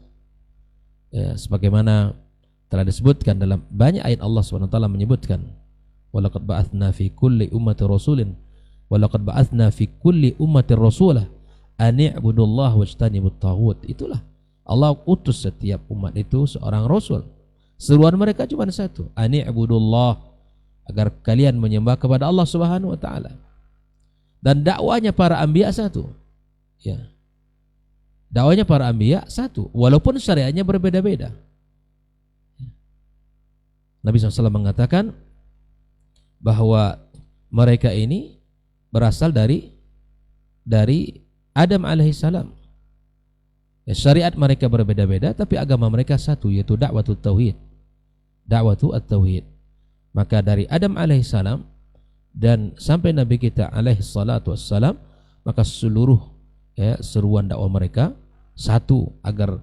Ya, sebagaimana telah disebutkan dalam banyak ayat Allah SWT menyebutkan, walaqad ba'atsna fi kulli ummati rasulin walaqad ba'atsna fi kulli ummati rasulah an i'budullaha wajtanibut taghut. Itulah Allah utus setiap umat itu seorang rasul. Seruan mereka cuma satu, an i'budullah, agar kalian menyembah kepada Allah Subhanahu wa taala. Dan dakwanya para anbiya satu. Ya. Dakwanya para anbiya satu, walaupun syariatnya berbeda-beda. Nabi SAW mengatakan bahwa mereka ini berasal dari Adam alaihissalam. Ya, syariat mereka berbeda-beda, tapi agama mereka satu, yaitu dakwatut tauhid. Dakwatu at-tauhid. Maka dari Adam alaihissalam dan sampai Nabi kita alaihissalatu wassalam, maka seluruh seruan dakwah mereka satu, agar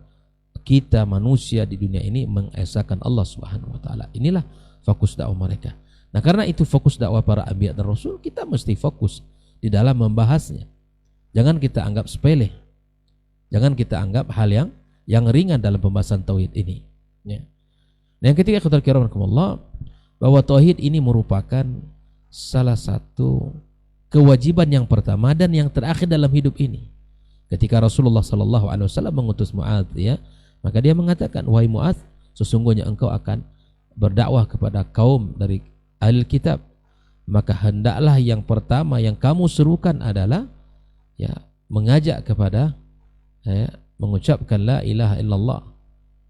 kita manusia di dunia ini mengesahkan Allah Subhanahu wa taala. Inilah fokus dakwah mereka. Nah, karena itu fokus dakwah para anbiya dan rasul, kita mesti fokus di dalam membahasnya. Jangan kita anggap sepele. Jangan kita anggap hal yang ringan dalam pembahasan tauhid ini. Ya. Nah, yang ketiga, ikhwatal kiram rahimakumullah, bahwa tauhid ini merupakan salah satu kewajiban yang pertama dan yang terakhir dalam hidup ini. Ketika Rasulullah SAW mengutus Mu'adz, ya, maka dia mengatakan, wahai Mu'adz, sesungguhnya engkau akan berdakwah kepada kaum dari ahli kitab, maka hendaklah yang pertama yang kamu serukan adalah mengajak kepada mengucapkan la ilaha illallah,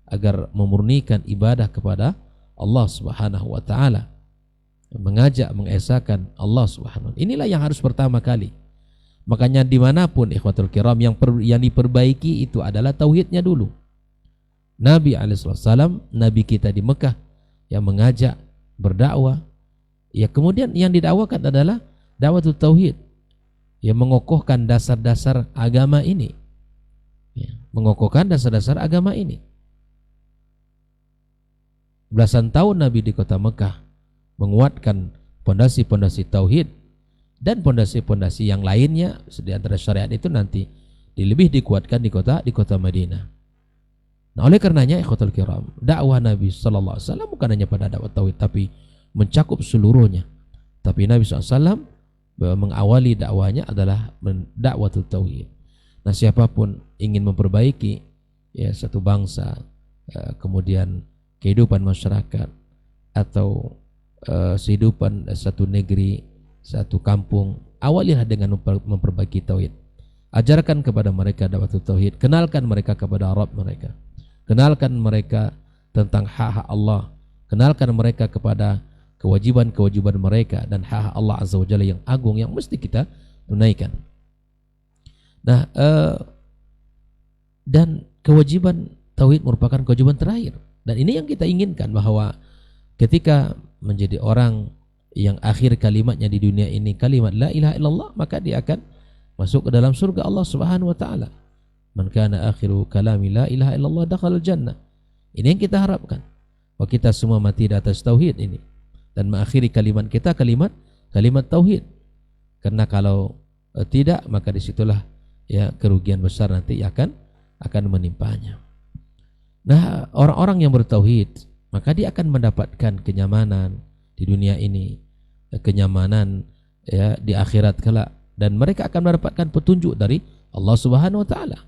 agar memurnikan ibadah kepada Allah Subhanahu wa taala, mengajak mengesahkan Allah Subhanahu wa taala. Inilah yang harus pertama kali. Makanya dimanapun ikhwatul kiram, yang diperbaiki itu adalah tauhidnya dulu. Nabi alaihissalam, Nabi kita di Mekah, yang mengajak berdakwah, ya kemudian yang didakwakan adalah dakwatut tauhid, yang mengokohkan dasar-dasar agama ini, ya, mengokohkan dasar-dasar agama ini. Belasan tahun Nabi di kota Mekah menguatkan pondasi-pondasi tauhid, dan pondasi-pondasi yang lainnya di antara syariat itu nanti lebih dikuatkan di kota Madinah. Nah, oleh karenanya ikhwatul kiram, dakwah Nabi sallallahu alaihi wasallam bukan hanya pada dakwah tauhid, tapi mencakup seluruhnya. Tapi Nabi SAW mengawali dakwahnya adalah dakwatut tauhid. Nah, siapapun ingin memperbaiki satu bangsa, kemudian kehidupan masyarakat, atau kehidupan satu negeri, satu kampung, awalilah dengan memperbaiki tauhid. Ajarkan kepada mereka dakwatut tauhid, kenalkan mereka kepada Rabb mereka, kenalkan mereka tentang hak-hak Allah, kenalkan mereka kepada kewajiban-kewajiban mereka dan hak-hak Allah Azza wa Jalla yang agung yang mesti kita tunaikan. Nah, dan kewajiban tauhid merupakan kewajiban terakhir, dan ini yang kita inginkan, bahwa ketika menjadi orang yang akhir kalimatnya di dunia ini kalimat la ilaha illallah, maka dia akan masuk ke dalam surga Allah Subhanahu wa taala. Man kana akhiru kalami la ilaha illallah dakhala jannah. Ini yang kita harapkan, bahwa kita semua mati di atas tauhid ini dan mengakhiri kalimat kita kalimat tauhid. Karena kalau tidak, maka disitulah kerugian besar nanti akan menimpanya. Nah, orang-orang yang bertauhid, maka dia akan mendapatkan kenyamanan di dunia ini, kenyamanan di akhirat kelak, dan mereka akan mendapatkan petunjuk dari Allah Subhanahu wa taala.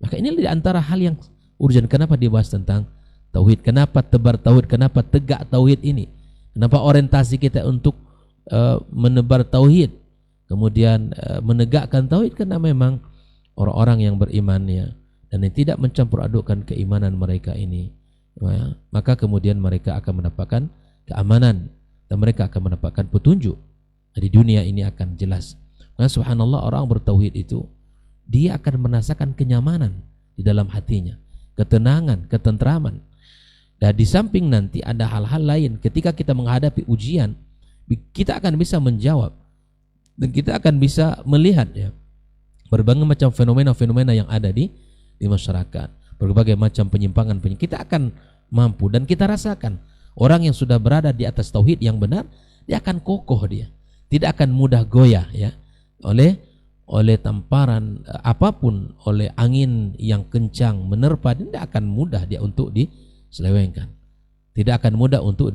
Maka ini di antara hal yang urgent. Kenapa dibahas tentang tauhid? Kenapa tebar tauhid? Kenapa tegak tauhid ini? Kenapa orientasi kita untuk menebar tauhid, kemudian menegakkan tauhid? Karena memang orang-orang yang beriman dan yang tidak mencampur adukkan keimanan mereka ini, maka kemudian mereka akan mendapatkan keamanan dan mereka akan mendapatkan petunjuk di dunia ini akan jelas. Karena subhanallah, orang bertauhid itu dia akan merasakan kenyamanan di dalam hatinya, ketenangan, ketentraman. Dan di samping nanti ada hal-hal lain, ketika kita menghadapi ujian, kita akan bisa menjawab dan kita akan bisa melihat berbagai macam fenomena-fenomena yang ada di masyarakat, berbagai macam penyimpangan. Kita akan mampu dan kita rasakan orang yang sudah berada di atas tauhid yang benar, dia akan kokoh, dia tidak akan mudah goyah oleh tamparan apapun, oleh angin yang kencang menerpa. Dia tidak akan mudah dia untuk diselewengkan, tidak akan mudah untuk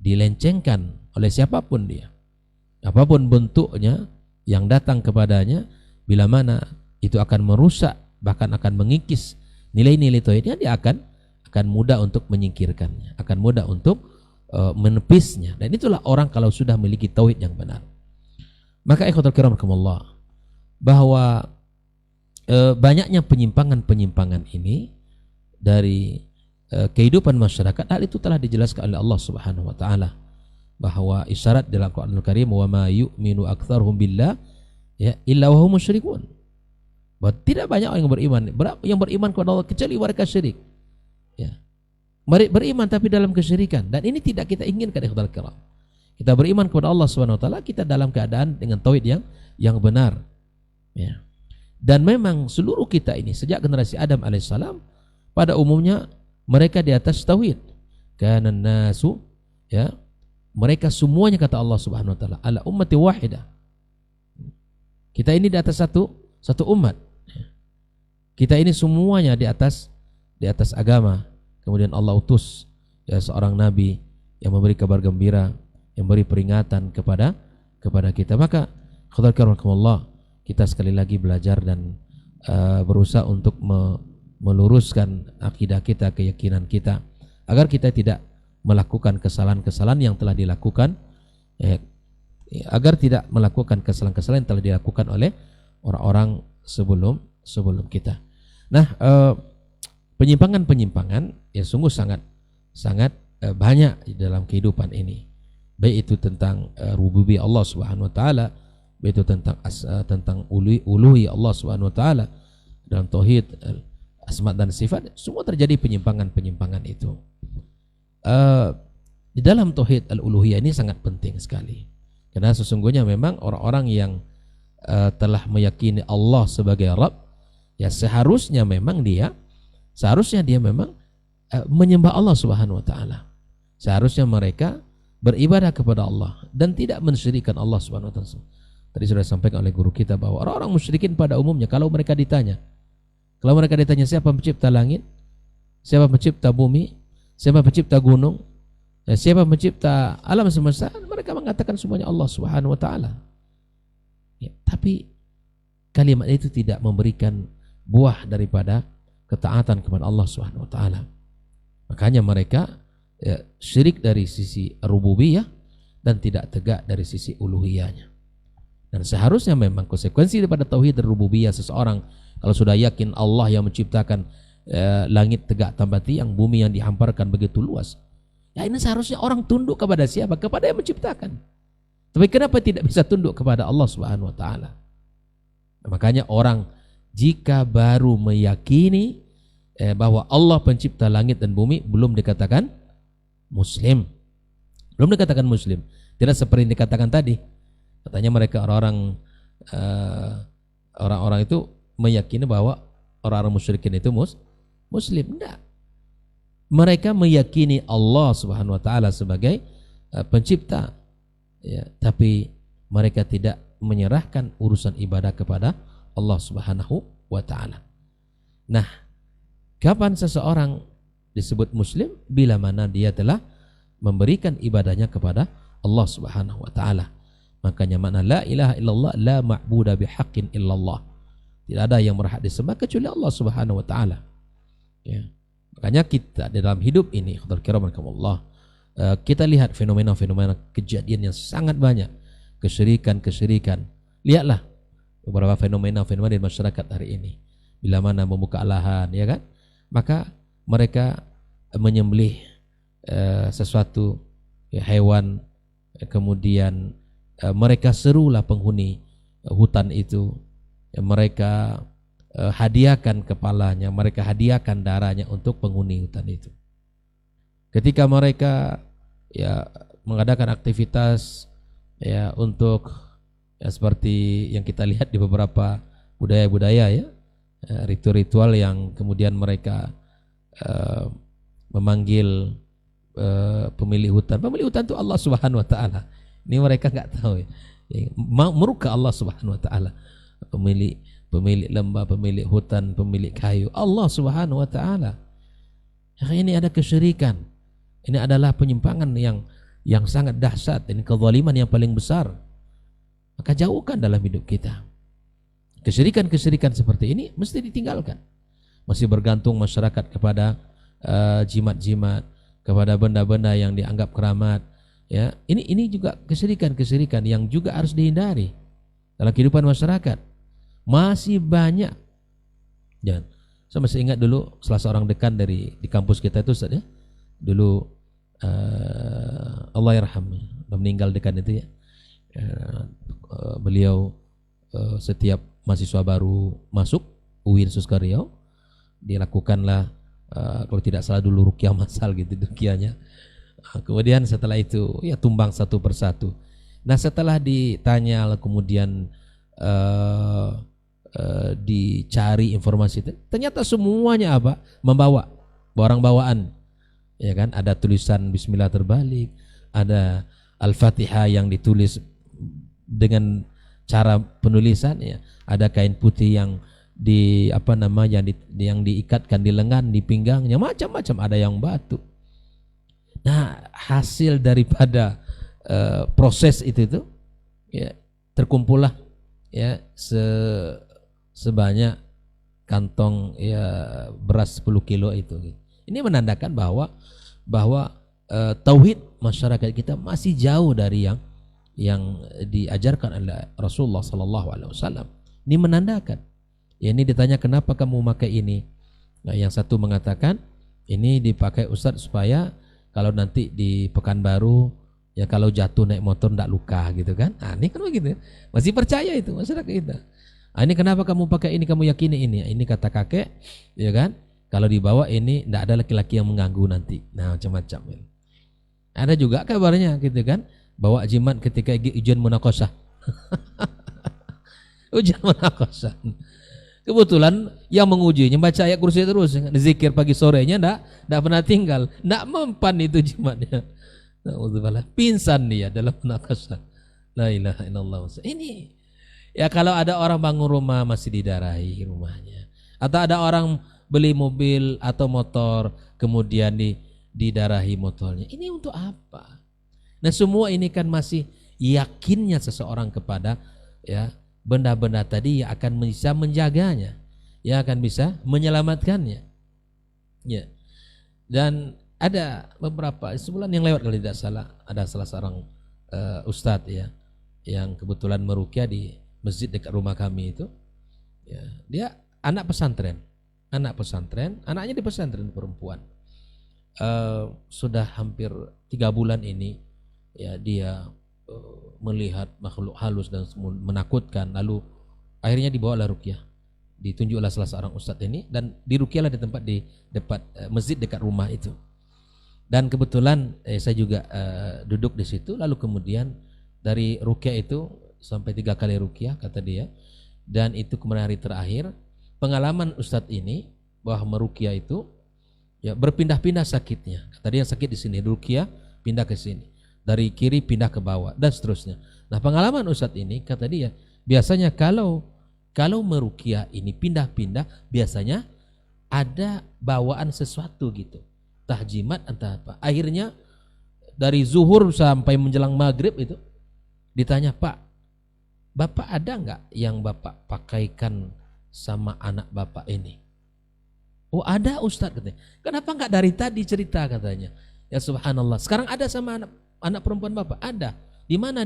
dilencengkan oleh siapapun dia, apapun bentuknya yang datang kepadanya. Bila mana itu akan merusak, bahkan akan mengikis nilai-nilai tauhidnya, dia akan mudah untuk menyingkirkannya, akan mudah untuk menepisnya. Dan itulah orang kalau sudah memiliki tauhid yang benar. Maka ikhwatul kiram rahimakumullah, bahwa banyaknya penyimpangan-penyimpangan ini dari kehidupan masyarakat, hal itu telah dijelaskan oleh Allah Subhanahu wa taala bahwa isyarat dalam Al-Qur'anul Karim, wa ma yu'minu aktsaruhum billah ya illa wa hum musyrikun. Bahwa tidak banyak orang yang beriman kepada Allah kecuali mereka syirik. Ya. Beriman tapi dalam kesyirikan, dan ini tidak kita inginkan ikhwal kiram. Kita beriman kepada Allah Subhanahu wa taala, kita dalam keadaan dengan tauhid yang benar. Ya. Dan memang seluruh kita ini sejak generasi Adam alaihissalam pada umumnya mereka di atas tauhid. Kana nasu ya, mereka semuanya kata Allah Subhanahu wa taala ala ummati wahidah. Kita ini di atas satu umat. Kita ini semuanya di atas agama. Kemudian Allah utus ya seorang nabi yang memberi kabar gembira, yang beri peringatan kepada kita. Maka khairullakum, kita sekali lagi belajar dan berusaha untuk meluruskan akidah kita, keyakinan kita, agar kita tidak melakukan kesalahan-kesalahan yang telah dilakukan, agar tidak melakukan kesalahan-kesalahan yang telah dilakukan oleh orang-orang sebelum kita. Nah, penyimpangan-penyimpangan ya sungguh sangat banyak di dalam kehidupan ini, baik itu tentang rububiyah Allah Subhanahu wa taala, baik itu tentang uluhiyah Allah Subhanahu wa taala, dalam tauhid asma dan sifat, semua terjadi penyimpangan-penyimpangan itu. Di dalam tauhid al-uluhiyah ini sangat penting sekali, karena sesungguhnya memang orang-orang yang telah meyakini Allah sebagai Rabb, ya seharusnya dia memang menyembah Allah Subhanahu wa taala. Seharusnya mereka beribadah kepada Allah dan tidak mensyirikkan Allah Subhanahu wa taala. Tadi sudah disampaikan oleh guru kita bahwa orang-orang musyrikin pada umumnya kalau mereka ditanya siapa pencipta langit, siapa pencipta bumi, siapa pencipta gunung, siapa pencipta alam semesta, mereka mengatakan semuanya Allah Subhanahu wa taala. Ya, tapi kalimat itu tidak memberikan buah daripada ketaatan kepada Allah Subhanahu wa taala. Makanya mereka syirik dari sisi rububiyah dan tidak tegak dari sisi uluhiyahnya. Dan seharusnya memang konsekuensi daripada tauhid rububiyah seseorang kalau sudah yakin Allah yang menciptakan langit tegak tambah tiang, bumi yang dihamparkan begitu luas, ya ini seharusnya orang tunduk kepada siapa? Kepada yang menciptakan. Tapi kenapa tidak bisa tunduk kepada Allah Subhanahu wa taala? Nah, makanya orang jika baru meyakini bahwa Allah pencipta langit dan bumi, belum dikatakan muslim. Tidak seperti yang dikatakan tadi. Katanya mereka orang-orang itu meyakini bahwa orang-orang musyrikin itu muslim. Tidak. Mereka meyakini Allah Subhanahu wa taala sebagai pencipta. Ya, tapi mereka tidak menyerahkan urusan ibadah kepada Allah Subhanahu wa taala. Nah, kapan seseorang disebut muslim? Bila mana dia telah memberikan ibadahnya kepada Allah Subhanahu wa taala. Makanya makna la ilaha illallah, la ma'budu bihaqqin illallah. Tidak ada yang berhak disembah kecuali Allah Subhanahu wa taala. Ya. Makanya kita di dalam hidup ini, Allah, kita lihat fenomena-fenomena kejadian yang sangat banyak, kesyirikan. Lihatlah beberapa fenomena di masyarakat hari ini. Bila mana membuka lahan, ya kan? Maka mereka menyembelih sesuatu hewan, kemudian mereka serulah penghuni hutan itu, mereka hadiahkan kepalanya, mereka hadiahkan darahnya untuk penghuni hutan itu. Ketika mereka mengadakan aktivitas untuk seperti yang kita lihat di beberapa budaya-budaya, ritual-ritual yang kemudian mereka memanggil pemilik hutan itu Allah Subhanahu wa taala. Ini mereka enggak tahu meruka Allah Subhanahu wa taala. Pemilik lembah, pemilik hutan, pemilik kayu, Allah Subhanahu wa taala. Ini ada kesyirikan. Ini adalah penyimpangan yang sangat dahsyat, ini kezaliman yang paling besar. Maka jauhkan dalam hidup kita. Kesyirikan-kesyirikan seperti ini mesti ditinggalkan. Masih bergantung masyarakat kepada jimat-jimat, kepada benda-benda yang dianggap keramat. Ya, ini juga kesyirikan-kesyirikan yang juga harus dihindari dalam kehidupan masyarakat. Masih banyak Jangan. Saya masih ingat dulu salah seorang dekan di kampus kita itu Ustaz ya. Dulu Allah yarham, meninggal dekan itu ya. Beliau setiap mahasiswa baru masuk UIN Suska Riau dilakukanlah kalau tidak salah dulu ruqyah masal gitu ruqyahnya. Kemudian setelah itu ya tumbang satu persatu. Nah setelah ditanya kemudian dicari informasi itu, ternyata semuanya apa? Membawa barang bawaan, ya kan? Ada tulisan Bismillah terbalik, ada Al-Fatihah yang ditulis dengan cara penulisan, ya. Ada kain putih yang yang diikatkan di lengan, di pinggangnya, macam-macam. Ada yang batu. Nah hasil daripada proses itu ya terkumpullah ya sebanyak kantong ya beras 10 kilo itu. Ini menandakan bahwa tauhid masyarakat kita masih jauh dari yang diajarkan oleh Rasulullah sallallahu alaihi wasallam. Ini menandakan. Ya ini ditanya kenapa kamu memakai ini? Nah, yang satu mengatakan ini dipakai Ustadz supaya kalau nanti di Pekanbaru ya kalau jatuh naik motor ndak luka gitu kan. Nah, ini kan begitu. Masih percaya itu masyarakat kita. Nah, ini kenapa kamu pakai ini, kamu yakini ini? Ini kata kakek, ya kan? Kalau dibawa ini ndak ada laki-laki yang mengganggu nanti. Nah, macam-macam. Ada juga kabarnya gitu kan, bawa jimat ketika ujian munaqasyah. Ujian munaqasyah. Kebetulan yang mengujinya baca ayat kursi terus, zikir pagi sorenya ndak pernah tinggal, ndak mempan itu jimatnya. Na'udzubillah, pingsan dia dalam munaqasyah. La ilaha illallah. Ini ya kalau ada orang bangun rumah masih didarahi rumahnya, atau ada orang beli mobil atau motor kemudian didarahi motornya, ini untuk apa? Nah semua ini kan masih yakinnya seseorang kepada ya benda-benda tadi yang akan bisa menjaganya, yang akan bisa menyelamatkannya. Ya. Dan ada beberapa sebulan yang lewat kalau tidak salah, ada salah seorang ustadz ya yang kebetulan meruqyah di masjid dekat rumah kami itu. Ya, dia anak pesantren, anaknya di pesantren perempuan. Sudah hampir 3 bulan ini ya dia melihat makhluk halus dan menakutkan, lalu akhirnya dibawalah ruqyah, ditunjuklah salah seorang ustadz ini dan diruqyahlah di tempat di dekat masjid dekat rumah itu. Dan kebetulan saya juga duduk di situ, lalu kemudian dari ruqyah itu sampai 3 kali ruqyah kata dia, dan itu kemudian hari terakhir pengalaman ustadz ini bahwa meruqyah itu ya berpindah-pindah sakitnya. Kata dia sakit di sini, ruqyah pindah ke sini, dari kiri pindah ke bawah dan seterusnya. Nah pengalaman ustadz ini kata dia biasanya kalau meruqyah ini pindah-pindah biasanya ada bawaan sesuatu gitu, tahjimat entah apa. Akhirnya dari zuhur sampai menjelang maghrib itu ditanya, Pak, Bapak ada nggak yang Bapak pakaikan sama anak Bapak ini? Oh ada Ustadz katanya. Kenapa nggak dari tadi cerita katanya? Ya subhanallah. Sekarang ada sama anak perempuan Bapak? Ada. Di mana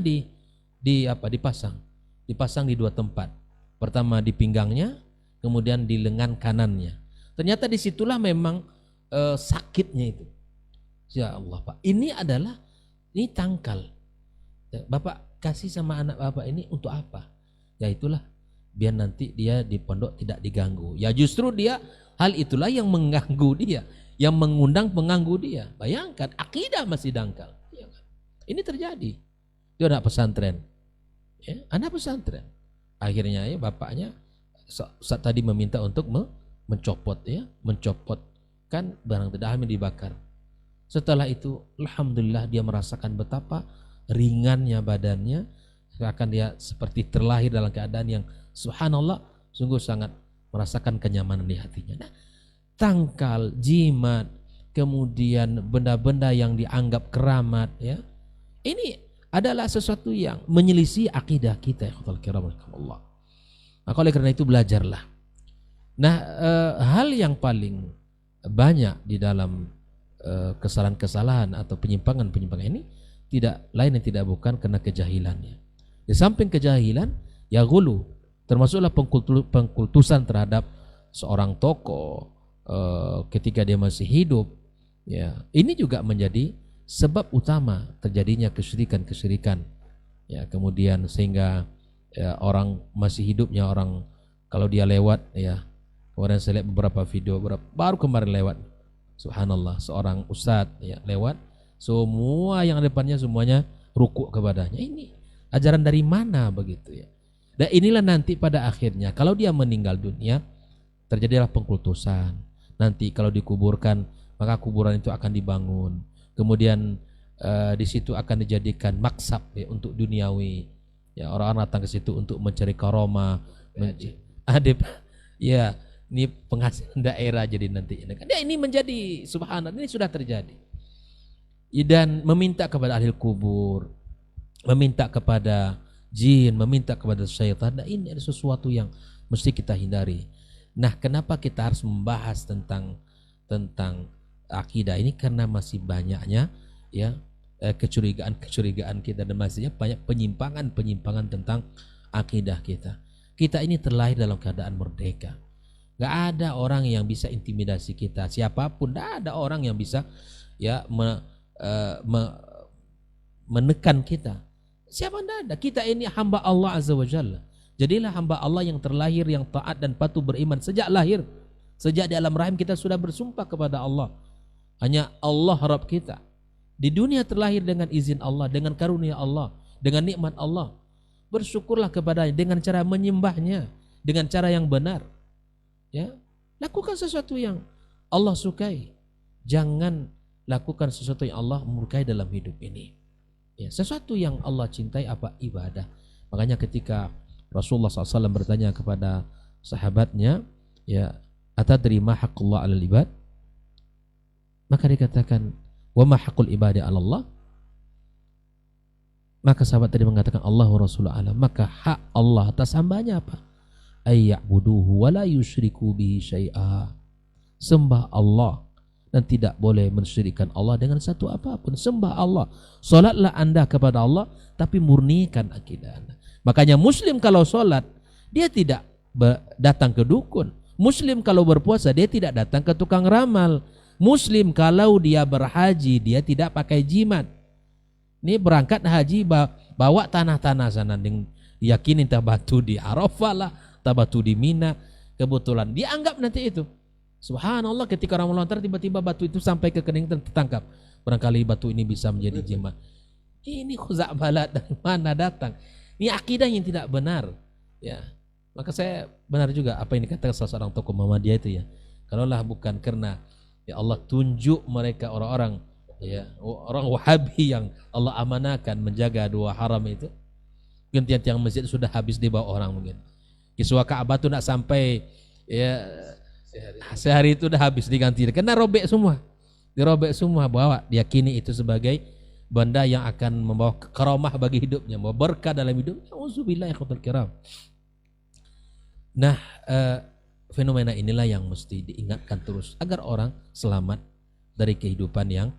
dipasang? Dipasang di 2 tempat. Pertama di pinggangnya, kemudian di lengan kanannya. Ternyata disitulah memang sakitnya itu. Ya Allah Pak, ini tangkal. Bapak kasih sama anak Bapak ini untuk apa? Ya itulah, biar nanti dia di pondok tidak diganggu. Ya justru hal itulah yang mengganggu dia, yang mengundang pengganggu dia. Bayangkan akidah masih dangkal. Ya kan? Ini terjadi. Dia anak pesantren. Ya, anak pesantren. Akhirnya ya bapaknya saat tadi meminta untuk mencopotkan barang tidak hamil dibakar. Setelah itu alhamdulillah dia merasakan betapa ringannya badannya, akan dia seperti terlahir dalam keadaan yang subhanallah sungguh sangat merasakan kenyamanan di hatinya. Nah, tangkal, jimat, kemudian benda-benda yang dianggap keramat ya. Ini adalah sesuatu yang menyelisih akidah kita ya Allah. Maka oleh karena itu belajarlah. Nah, hal yang paling banyak di dalam kesalahan-kesalahan atau penyimpangan-penyimpangan ini tidak lain dan tidak bukan karena kejahilannya. Di samping kejahilan, ya ghulu, termasuklah pengkultusan terhadap seorang tokoh ketika dia masih hidup, ya ini juga menjadi sebab utama terjadinya kesyirikan, ya kemudian sehingga ya, orang masih hidupnya orang kalau dia lewat, ya kemarin saya lihat beberapa video baru kemarin lewat, subhanallah, seorang ustadz ya lewat, semua yang depannya semuanya rukuk kepadanya. Ini ajaran dari mana begitu ya? Dan inilah nanti pada akhirnya kalau dia meninggal dunia terjadilah pengkultusan. Nanti kalau dikuburkan maka kuburan itu akan dibangun. Kemudian di situ akan dijadikan maksab ya, untuk duniawi. Ya orang-orang datang ke situ untuk mencari karomah, adib. Ya, ini penghasilan daerah jadi nanti. Ya, ini menjadi subhanallah, ini sudah terjadi. Dan meminta kepada ahli kubur, meminta kepada jin, meminta kepada syaitan. Nah, ini ada sesuatu yang mesti kita hindari. Nah, kenapa kita harus membahas tentang akidah ini? Karena masih banyaknya ya kecurigaan kita dan masih banyak penyimpangan tentang akidah kita. Kita ini terlahir dalam keadaan merdeka. Gak ada orang yang bisa intimidasi kita, siapapun. Gak ada orang yang bisa ya menekan kita. Siapa tidak ada? Kita ini hamba Allah Azza wa Jalla. Jadilah hamba Allah yang terlahir, yang taat dan patuh beriman sejak lahir. Sejak di alam rahim kita sudah bersumpah kepada Allah. Hanya Allah Rabb kita. Di dunia terlahir dengan izin Allah, dengan karunia Allah, dengan nikmat Allah. Bersyukurlah kepadanya dengan cara menyembahnya, dengan cara yang benar. Ya, lakukan sesuatu yang Allah sukai. Jangan lakukan sesuatu yang Allah murkai dalam hidup ini. Ya, sesuatu yang Allah cintai apa? Ibadah. Makanya ketika Rasulullah SAW bertanya kepada sahabatnya, ya, atadri ma haqqullah 'alal ibad? Maka dikatakan, wa ma haqqul ibadi 'ala Allah? Maka sahabat tadi mengatakan Allah wa Rasulullah alam. Maka hak Allah atas hambanya apa? Ayya'buduhu wa la yusyriku bihi syai'a. Sembah Allah dan tidak boleh mensyirikkan Allah dengan satu apapun. Sembah Allah, solatlah anda kepada Allah, tapi murnikan akidah anda. Makanya Muslim kalau solat dia tidak datang ke dukun. Muslim kalau berpuasa dia tidak datang ke tukang ramal. Muslim kalau dia berhaji dia tidak pakai jimat. Ini berangkat haji bawa tanah-tanah sana, yakini entah batu di Arafah lah, entah batu di Mina, kebetulan dianggap nanti itu. Subhanallah, ketika orang melontar tiba-tiba batu itu sampai ke kening tertangkap. Barangkali batu ini bisa menjadi jimat. Ini khuza'balat dari mana datang? Ini akidah yang tidak benar. Ya, maka saya benar juga apa yang dikatakan salah seorang tokoh Muhammadiyah itu ya. Kalaulah bukan karena ya Allah tunjuk mereka orang-orang ya orang Wahabi yang Allah amanahkan menjaga dua haram itu, mungkin tiang-tiang masjid sudah habis dibawa orang mungkin. Kiswah Ka'bah itu nak sampai ya sehari itu udah habis diganti. Kena robek semua. Dirobek semua, bawa diyakini itu sebagai benda yang akan membawa karamah bagi hidupnya, membawa berkah dalam hidup. Auzubillah ya ikhwatul kiram. Nah, fenomena inilah yang mesti diingatkan terus agar orang selamat dari kehidupan yang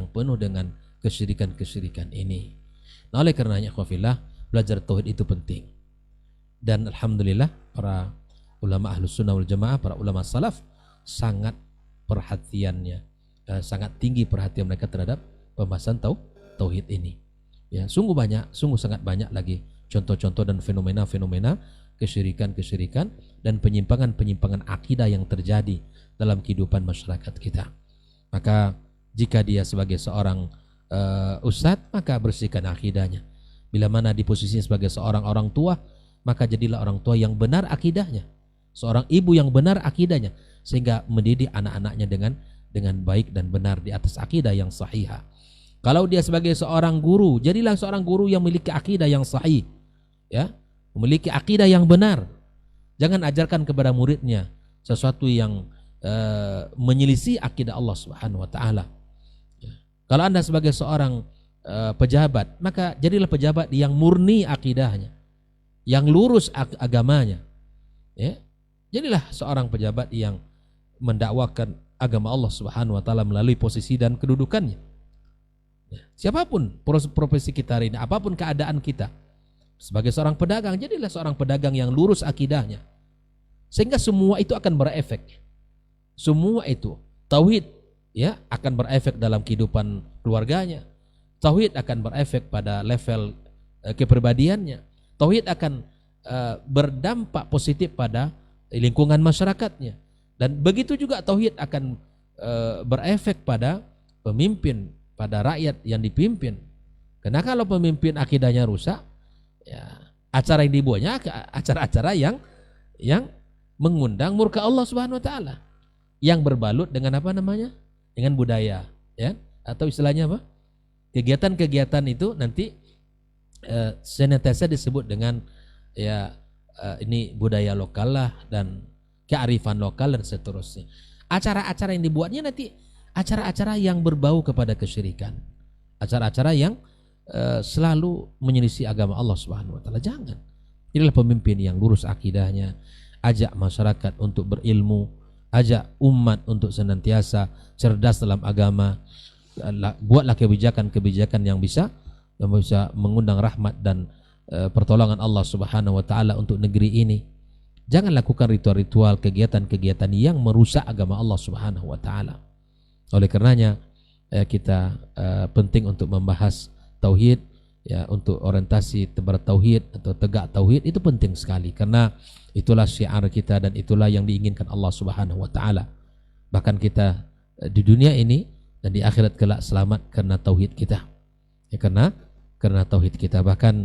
penuh dengan kesyirikan ini. Nah, oleh karenanya ikhwafillah, belajar tauhid itu penting. Dan alhamdulillah para ulama ahlus sunnah wal jamaah, para ulama salaf sangat perhatiannya, sangat tinggi perhatian mereka terhadap pembahasan tauhid ini. Ya, sungguh sangat banyak lagi contoh-contoh dan fenomena-fenomena kesyirikan dan penyimpangan akidah yang terjadi dalam kehidupan masyarakat kita. Maka jika dia sebagai seorang ustadz, maka bersihkan akidahnya. Bila mana di posisinya sebagai seorang orang tua, maka jadilah orang tua yang benar akidahnya, seorang ibu yang benar akidahnya, sehingga mendidik anak-anaknya dengan baik dan benar di atas akidah yang sahihah. Kalau dia sebagai seorang guru, jadilah seorang guru yang memiliki akidah yang sahih, ya, memiliki akidah yang benar. Jangan ajarkan kepada muridnya sesuatu yang menyelisih akidah Allah Subhanahu wa taala. Ya. Kalau Anda sebagai seorang pejabat, maka jadilah pejabat yang murni akidahnya, yang lurus agamanya. Ya. Jadilah seorang pejabat yang mendakwakan agama Allah Subhanahu wa taala melalui posisi dan kedudukannya. Ya. Siapapun profesi kita hari ini, apapun keadaan kita, sebagai seorang pedagang, jadilah seorang pedagang yang lurus akidahnya. Sehingga semua itu akan berefek. Semua itu tauhid ya akan berefek dalam kehidupan keluarganya. Tauhid akan berefek pada level kepribadiannya. Tauhid akan berdampak positif pada lingkungan masyarakatnya. Dan begitu juga tauhid akan berefek pada pemimpin, pada rakyat yang dipimpin. Karena kalau pemimpin akidahnya rusak, ya acara yang dibuatnya acara-acara yang mengundang murka Allah Subhanahu wa taala. Yang berbalut dengan apa namanya? Dengan budaya, ya. Atau istilahnya apa? Kegiatan-kegiatan itu nanti senantiasa disebut dengan ya ini budaya lokal lah dan kearifan lokal dan seterusnya. Acara-acara yang dibuatnya nanti acara-acara yang berbau kepada kesyirikan. Acara-acara yang selalu menyelisih agama Allah Subhanahu wa taala. Jangan. Inilah pemimpin yang lurus akidahnya, ajak masyarakat untuk berilmu, ajak umat untuk senantiasa cerdas dalam agama. Buatlah kebijakan-kebijakan yang bisa mengundang rahmat dan pertolongan Allah Subhanahu wa taala untuk negeri ini. Jangan lakukan ritual-ritual, kegiatan-kegiatan yang merusak agama Allah Subhanahu wa taala. Oleh karenanya kita penting untuk membahas tauhid ya, untuk orientasi tebar tauhid atau tegak tauhid itu penting sekali karena itulah syiar kita dan itulah yang diinginkan Allah Subhanahu wa taala. Bahkan kita di dunia ini dan di akhirat kelak selamat karena tauhid kita. Ya, karena tauhid kita. Bahkan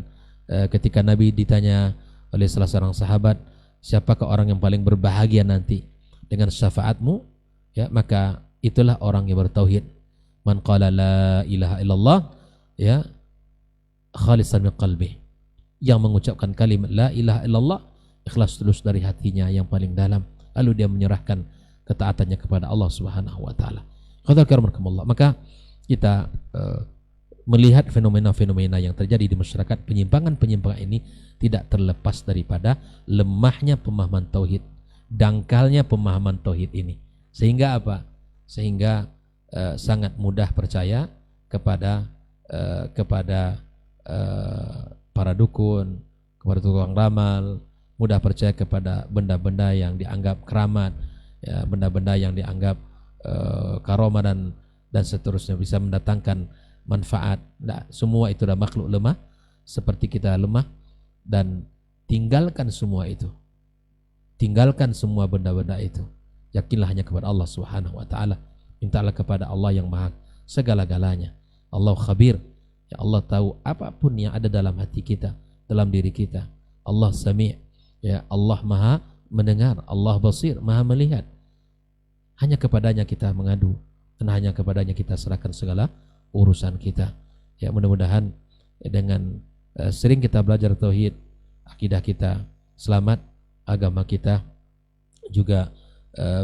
ketika Nabi ditanya oleh salah seorang sahabat, siapakah orang yang paling berbahagia nanti dengan syafaatmu? Ya, maka itulah orang yang bertauhid. Man qala la ilaha illallah ya khalisan min qalbih, yang mengucapkan kalimat la ilaha illallah ikhlas tulus dari hatinya yang paling dalam, lalu dia menyerahkan ketaatannya kepada Allah Subhanahu wa taala. Maka kita melihat fenomena-fenomena yang terjadi di masyarakat, penyimpangan-penyimpangan ini tidak terlepas daripada lemahnya pemahaman tauhid, dangkalnya pemahaman tauhid ini. Sehingga apa? Sehingga sangat mudah percaya kepada para dukun, kepada tukang ramal, mudah percaya kepada benda-benda yang dianggap keramat, ya, benda-benda yang dianggap karomah dan seterusnya bisa mendatangkan manfaat. Nah, semua itu adalah makhluk lemah seperti kita lemah, dan tinggalkan semua itu. Tinggalkan semua benda-benda itu. Yakinlah hanya kepada Allah Subhanahu wa taala. Mintalah kepada Allah yang maha segala-galanya. Allah khabir. Ya, Allah tahu apapun yang ada dalam hati kita, dalam diri kita. Allah sami'. Ya, Allah maha mendengar, Allah basir, maha melihat. Hanya kepadanya kita mengadu dan hanya kepadanya kita serahkan segala urusan kita. Ya, mudah-mudahan dengan sering kita belajar tauhid, akidah kita selamat, agama kita juga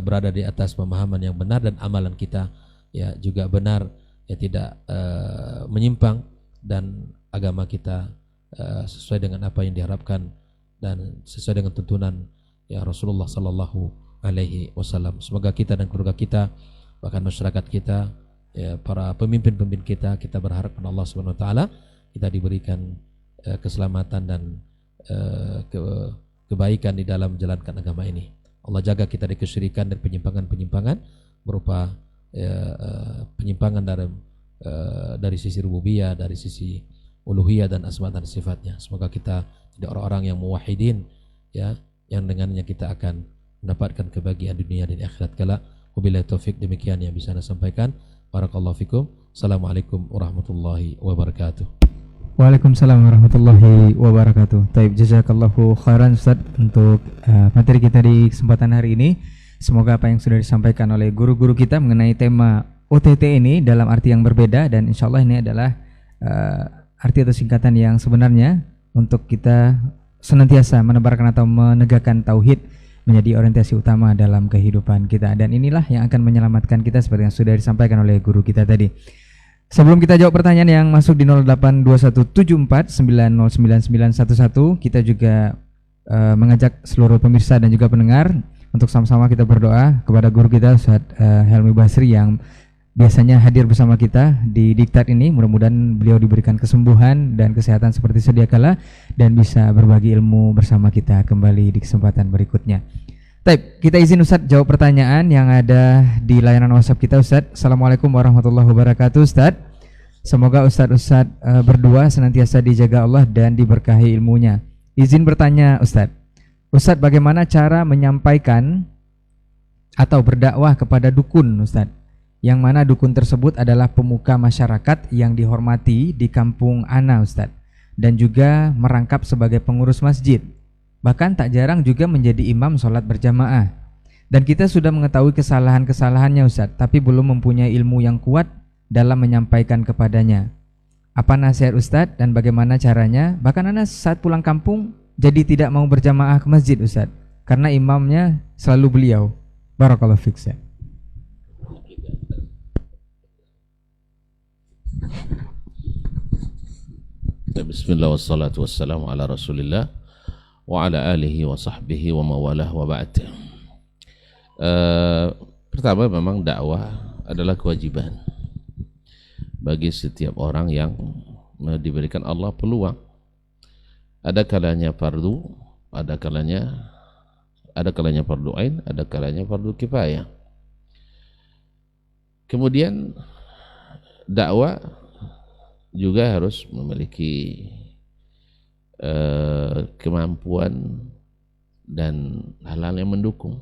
berada di atas pemahaman yang benar, dan amalan kita ya juga benar, ya tidak menyimpang, dan agama kita sesuai dengan apa yang diharapkan dan sesuai dengan tuntunan ya Rasulullah sallallahu alaihi wasallam. Semoga kita dan keluarga kita, bahkan masyarakat kita, ya para pemimpin-pemimpin kita berharap kepada Allah Subhanahu wa taala kita diberikan keselamatan dan kebaikan di dalam menjalankan agama ini. Allah jaga kita dari kesyirikan dan penyimpangan-penyimpangan berupa penyimpangan dari sisi rububiyah, dari sisi uluhiyah dan asma dan sifatnya. Semoga kita jadi orang-orang yang muwahhidin, ya, yang dengannya kita akan mendapatkan kebahagiaan dunia dan akhirat kelak. Wabillahi taufik, demikian yang bisa saya sampaikan. Barakallahu fikum. Assalamualaikum warahmatullahi wabarakatuh. Waalaikumsalam warahmatullahi wabarakatuh. Taib, jazakallahu khairan Ustaz untuk materi kita di kesempatan hari ini. Semoga apa yang sudah disampaikan oleh guru-guru kita mengenai tema OTT ini dalam arti yang berbeda, dan insya Allah ini adalah arti atau singkatan yang sebenarnya untuk kita senantiasa menebarkan atau menegakkan tauhid menjadi orientasi utama dalam kehidupan kita, dan inilah yang akan menyelamatkan kita seperti yang sudah disampaikan oleh guru kita tadi. Sebelum kita jawab pertanyaan yang masuk di 082174909911, kita juga mengajak seluruh pemirsa dan juga pendengar untuk sama-sama kita berdoa kepada guru kita Ustaz Helmi Basri yang biasanya hadir bersama kita di diktat ini. Mudah-mudahan beliau diberikan kesembuhan dan kesehatan seperti sedia kala dan bisa berbagi ilmu bersama kita kembali di kesempatan berikutnya. Baik, kita izin Ustadz jawab pertanyaan yang ada di layanan WhatsApp kita Ustadz. Assalamualaikum warahmatullahi wabarakatuh Ustadz. Semoga Ustadz berdua senantiasa dijaga Allah dan diberkahi ilmunya. Izin bertanya Ustadz. Ustadz, bagaimana cara menyampaikan atau berdakwah kepada dukun Ustadz? Yang mana dukun tersebut adalah pemuka masyarakat yang dihormati di kampung Ana Ustadz, dan juga merangkap sebagai pengurus masjid. Bahkan tak jarang juga menjadi imam sholat berjamaah. Dan kita sudah mengetahui kesalahan-kesalahannya Ustadz, tapi belum mempunyai ilmu yang kuat dalam menyampaikan kepadanya. Apa nasihat Ustadz dan bagaimana caranya? Bahkan Ana saat pulang kampung jadi tidak mau berjamaah ke masjid Ustadz, karena imamnya selalu beliau. Barakallahu fiik Ustadz. Bismillah wassalatu wassalamu ala rasulillah wa ala alihi wa sahbihi wa mawalah wa ba'd. Pertama, memang dakwah adalah kewajiban bagi setiap orang yang diberikan Allah peluang. Ada kalanya fardu, ada kalanya fardu ain, ada kalanya fardu kifayah. Kemudian dakwah juga harus memiliki kemampuan dan hal-hal yang mendukung,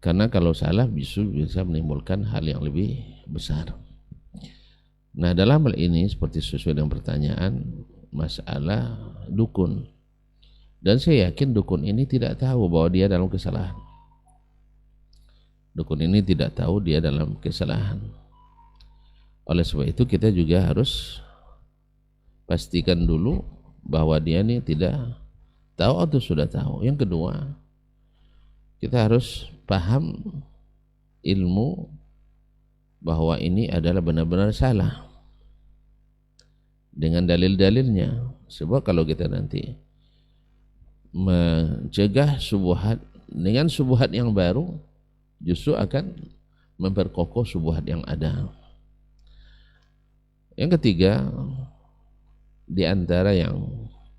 karena kalau salah bisa menimbulkan hal yang lebih besar. Nah, dalam hal ini seperti sesuai dengan pertanyaan masalah dukun, dan saya yakin dukun ini tidak tahu bahwa dia dalam kesalahan. Dukun ini tidak tahu dia dalam kesalahan. Oleh sebab itu kita juga harus pastikan dulu bahwa dia ini tidak tahu atau sudah tahu. Yang kedua, kita harus paham ilmu bahwa ini adalah benar-benar salah dengan dalil-dalilnya. Sebab kalau kita nanti mencegah syubhat dengan syubhat yang baru, justru akan memperkokoh syubhat yang ada. Yang ketiga, di antara yang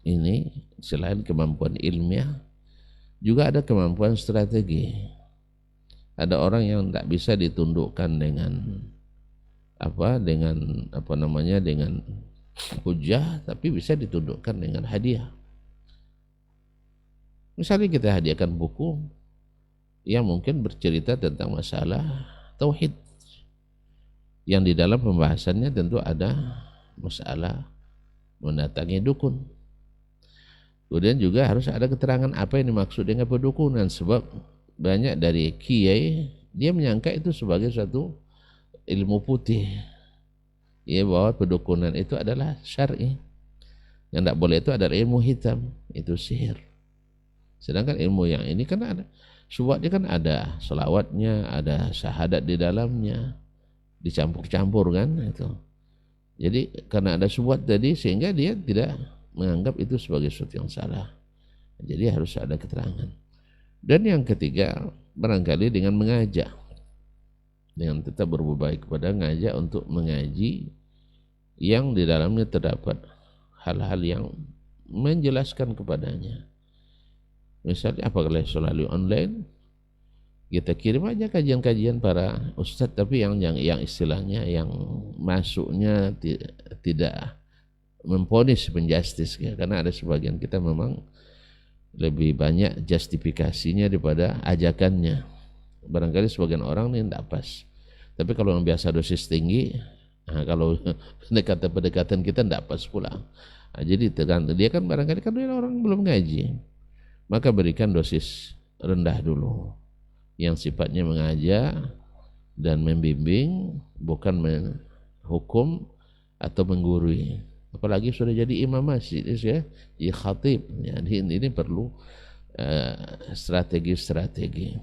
ini selain kemampuan ilmiah, juga ada kemampuan strategi. Ada orang yang tidak bisa ditundukkan dengan dengan hujah, tapi bisa ditundukkan dengan hadiah. Misalnya kita hadiahkan buku yang mungkin bercerita tentang masalah tauhid, yang di dalam pembahasannya tentu ada masalah mendatangi dukun. Kemudian juga harus ada keterangan apa yang dimaksud dengan pedukunan, sebab banyak dari kiai dia menyangka itu sebagai suatu ilmu putih, ya, bahwa pedukunan itu adalah syar'i. Yang tidak boleh itu adalah ilmu hitam, itu sihir. Sedangkan ilmu yang ini kan ada syubhatnya, kan ada selawatnya, ada syahadat di dalamnya, dicampur-campur kan itu. Jadi karena ada syubhat tadi, sehingga dia tidak menganggap itu sebagai sesuatu yang salah. Jadi harus ada keterangan. Dan yang ketiga, barangkali dengan mengajak, dengan tetap berbuat baik kepada ngajak untuk mengaji yang di dalamnya terdapat hal-hal yang menjelaskan kepadanya. Misalnya apabila selalu online, kita kirim aja kajian-kajian para ustadz, tapi yang istilahnya yang masuknya tidak memponis, menjustis, ya. Karena ada sebagian kita memang lebih banyak justifikasinya daripada ajakannya. Barangkali sebagian orang ini tidak pas. Tapi kalau yang biasa dosis tinggi, kalau pendekatan kita tidak pas pula. Jadi dia kan barangkali kan orang belum ngaji, maka berikan dosis rendah dulu, yang sifatnya mengajak dan membimbing, bukan menghukum atau menggurui. Apalagi sudah jadi imam masjid, ya, khatib. Jadi ini perlu strategi-strategi.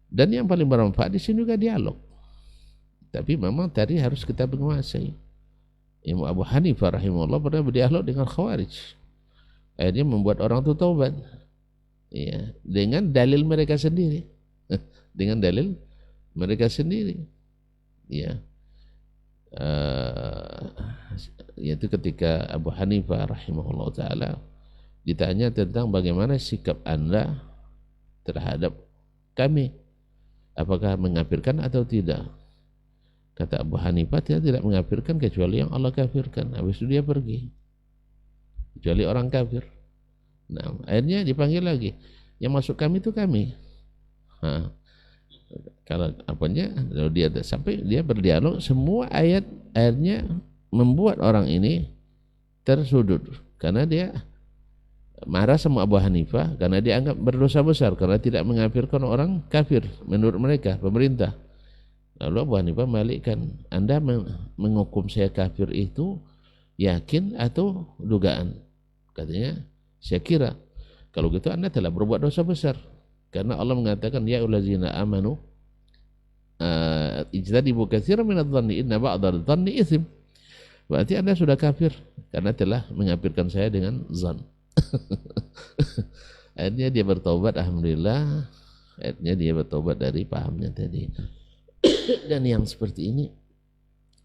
Dan yang paling bermanfaat di sini juga dialog. Tapi memang tadi harus kita menguasai. Imam Abu Hanifah rahimahullah pernah berdialog dengan Khawarij. Akhirnya membuat orang itu taubat. Ya, dengan dalil mereka sendiri. Dengan dalil mereka sendiri. Ya. Yaitu ketika Abu Hanifah rahimahullah ta'ala ditanya tentang bagaimana sikap Anda terhadap kami, apakah mengkafirkan atau tidak? Kata Abu Hanifah, dia tidak mengkafirkan kecuali yang Allah kafirkan. Habis itu dia pergi, kecuali orang kafir. Nah, akhirnya dipanggil lagi, yang masuk kami itu kami. Nah, kalau apanya, lalu dia sampai dia berdialog, semua ayat akhirnya membuat orang ini tersudut karena dia marah sama Abu Hanifah karena dia anggap berdosa besar karena tidak mengkafirkan orang kafir menurut mereka, pemerintah. Lalu Abu Hanifah malikkan, Anda menghukum saya kafir itu yakin atau dugaan? Katanya, saya kira kalau gitu Anda telah berbuat dosa besar karena Allah mengatakan ya ayyuhallazina amanu ijtanibu katsiran minadh-dhanni inna ba'dadh-dhanni itsm. Berarti Anda sudah kafir karena telah mengkafirkan saya dengan zan. Akhirnya dia bertobat, alhamdulillah. Akhirnya dia bertobat dari pahamnya tadi. Dan yang seperti ini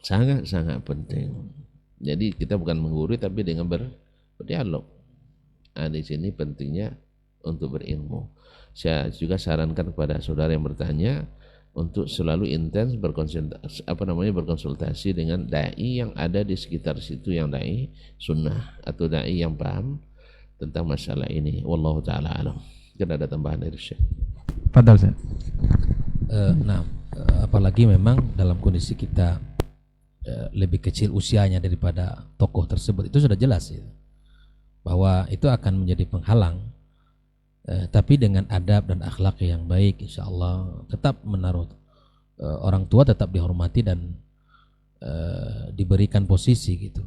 sangat-sangat penting. Jadi kita bukan menggurui tapi dengan berdialog. Nah, di sini pentingnya untuk berilmu. Saya juga sarankan kepada saudara yang bertanya untuk selalu intens berkonsultasi dengan dai yang ada di sekitar situ, yang dai sunnah atau dai yang paham tentang masalah ini. Wallahu taala alam. Kita ada tambahan dari Syekh. Fadal, Ustaz. Apalagi memang dalam kondisi kita lebih kecil usianya daripada tokoh tersebut, itu sudah jelas ya, bahwa itu akan menjadi penghalang. Tapi dengan adab dan akhlak yang baik, insya Allah tetap menaruh orang tua tetap dihormati dan diberikan posisi gitu.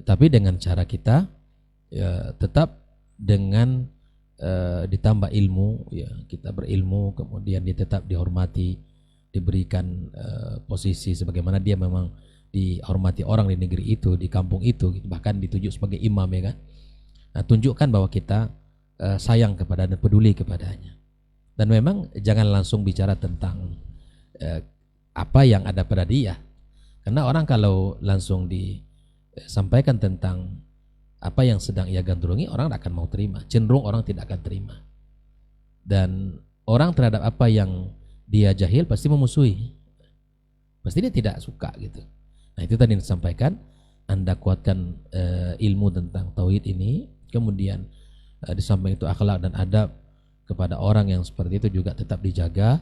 Tapi dengan cara kita ya, tetap dengan ditambah ilmu, ya kita berilmu, kemudian dia tetap dihormati, diberikan posisi sebagaimana dia memang dihormati orang di negeri itu, di kampung itu, gitu. Bahkan ditunjuk sebagai imam ya kan. Nah, tunjukkan bahwa kita sayang kepada dan peduli kepadanya. Dan memang jangan langsung bicara tentang apa yang ada pada dia. Karena orang kalau langsung disampaikan tentang apa yang sedang ia gandrungi, orang tidak akan mau terima. Cenderung orang tidak akan terima. Dan orang terhadap apa yang dia jahil pasti memusuhi. Pasti dia tidak suka gitu. Nah, itu tadi yang disampaikan, Anda kuatkan ilmu tentang tauhid ini, kemudian di samping itu akhlak dan adab kepada orang yang seperti itu juga tetap dijaga.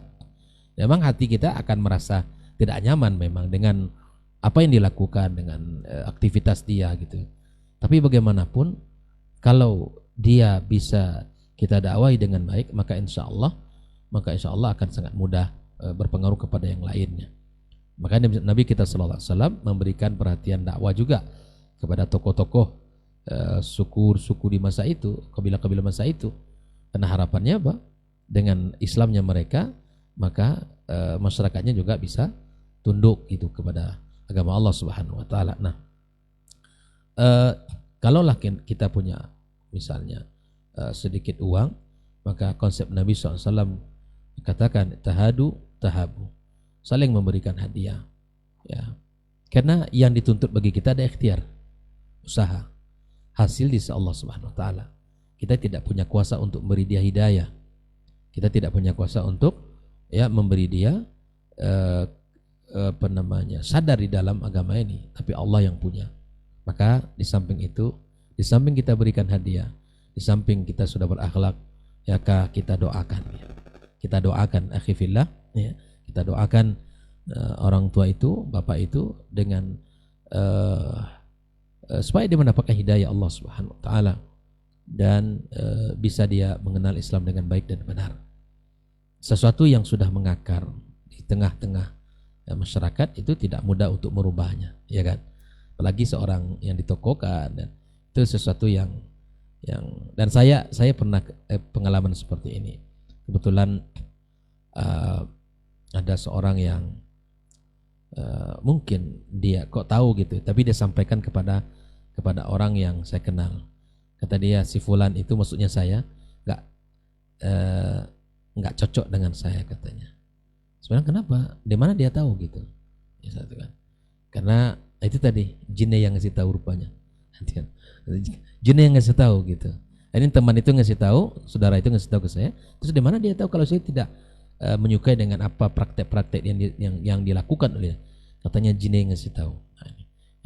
Memang hati kita akan merasa tidak nyaman memang dengan apa yang dilakukan, dengan aktivitas dia gitu. Tapi bagaimanapun kalau dia bisa kita dakwahi dengan baik, maka insya Allah akan sangat mudah berpengaruh kepada yang lainnya. Maka Nabi kita sallallahu alaihi wasallam memberikan perhatian dakwah juga kepada tokoh-tokoh suku di masa itu, kabilah-kabilah masa itu. Karena harapannya apa? Dengan Islamnya mereka, maka masyarakatnya juga bisa tunduk gitu kepada agama Allah Subhanahu wa taala. Nah, kalaulah kita punya misalnya sedikit uang, maka konsep Nabi SAW katakan tahadu tahabu, saling memberikan hadiah ya. Karena yang dituntut bagi kita ada ikhtiar, usaha, hasil di sisi Allah Subhanahu wa taala. Kita tidak punya kuasa untuk memberi dia hidayah. Kita tidak punya kuasa untuk ya memberi dia sadar di dalam agama ini, tapi Allah yang punya. Maka di samping itu, di samping kita berikan hadiah, di samping kita sudah berakhlak, ya kita doakan ya. Kita doakan akhi fillah ya. Kita doakan orang tua itu, bapak itu dengan supaya dia mendapatkan hidayah Allah Subhanahu wa taala dan bisa dia mengenal Islam dengan baik dan benar. Sesuatu yang sudah mengakar di tengah-tengah masyarakat itu tidak mudah untuk merubahnya, ya kan? Apalagi seorang yang ditokohkan, dan itu sesuatu yang dan saya pernah pengalaman seperti ini. Kebetulan ada seorang yang mungkin dia kok tahu gitu, tapi dia sampaikan kepada orang yang saya kenal. Kata dia, si fulan itu maksudnya saya nggak cocok dengan saya katanya. Sebenarnya kenapa? Di mana dia tahu gitu? Ya satu kan. Karena itu tadi jinnya yang ngasih tahu rupanya. Jinnya yang ngasih tahu gitu. Ini teman itu ngasih tahu, saudara itu ngasih tahu ke saya. Terus di mana dia tahu kalau saya tidak menyukai dengan apa praktek-praktek yang dilakukan oleh, katanya jin yang ngasih tahu.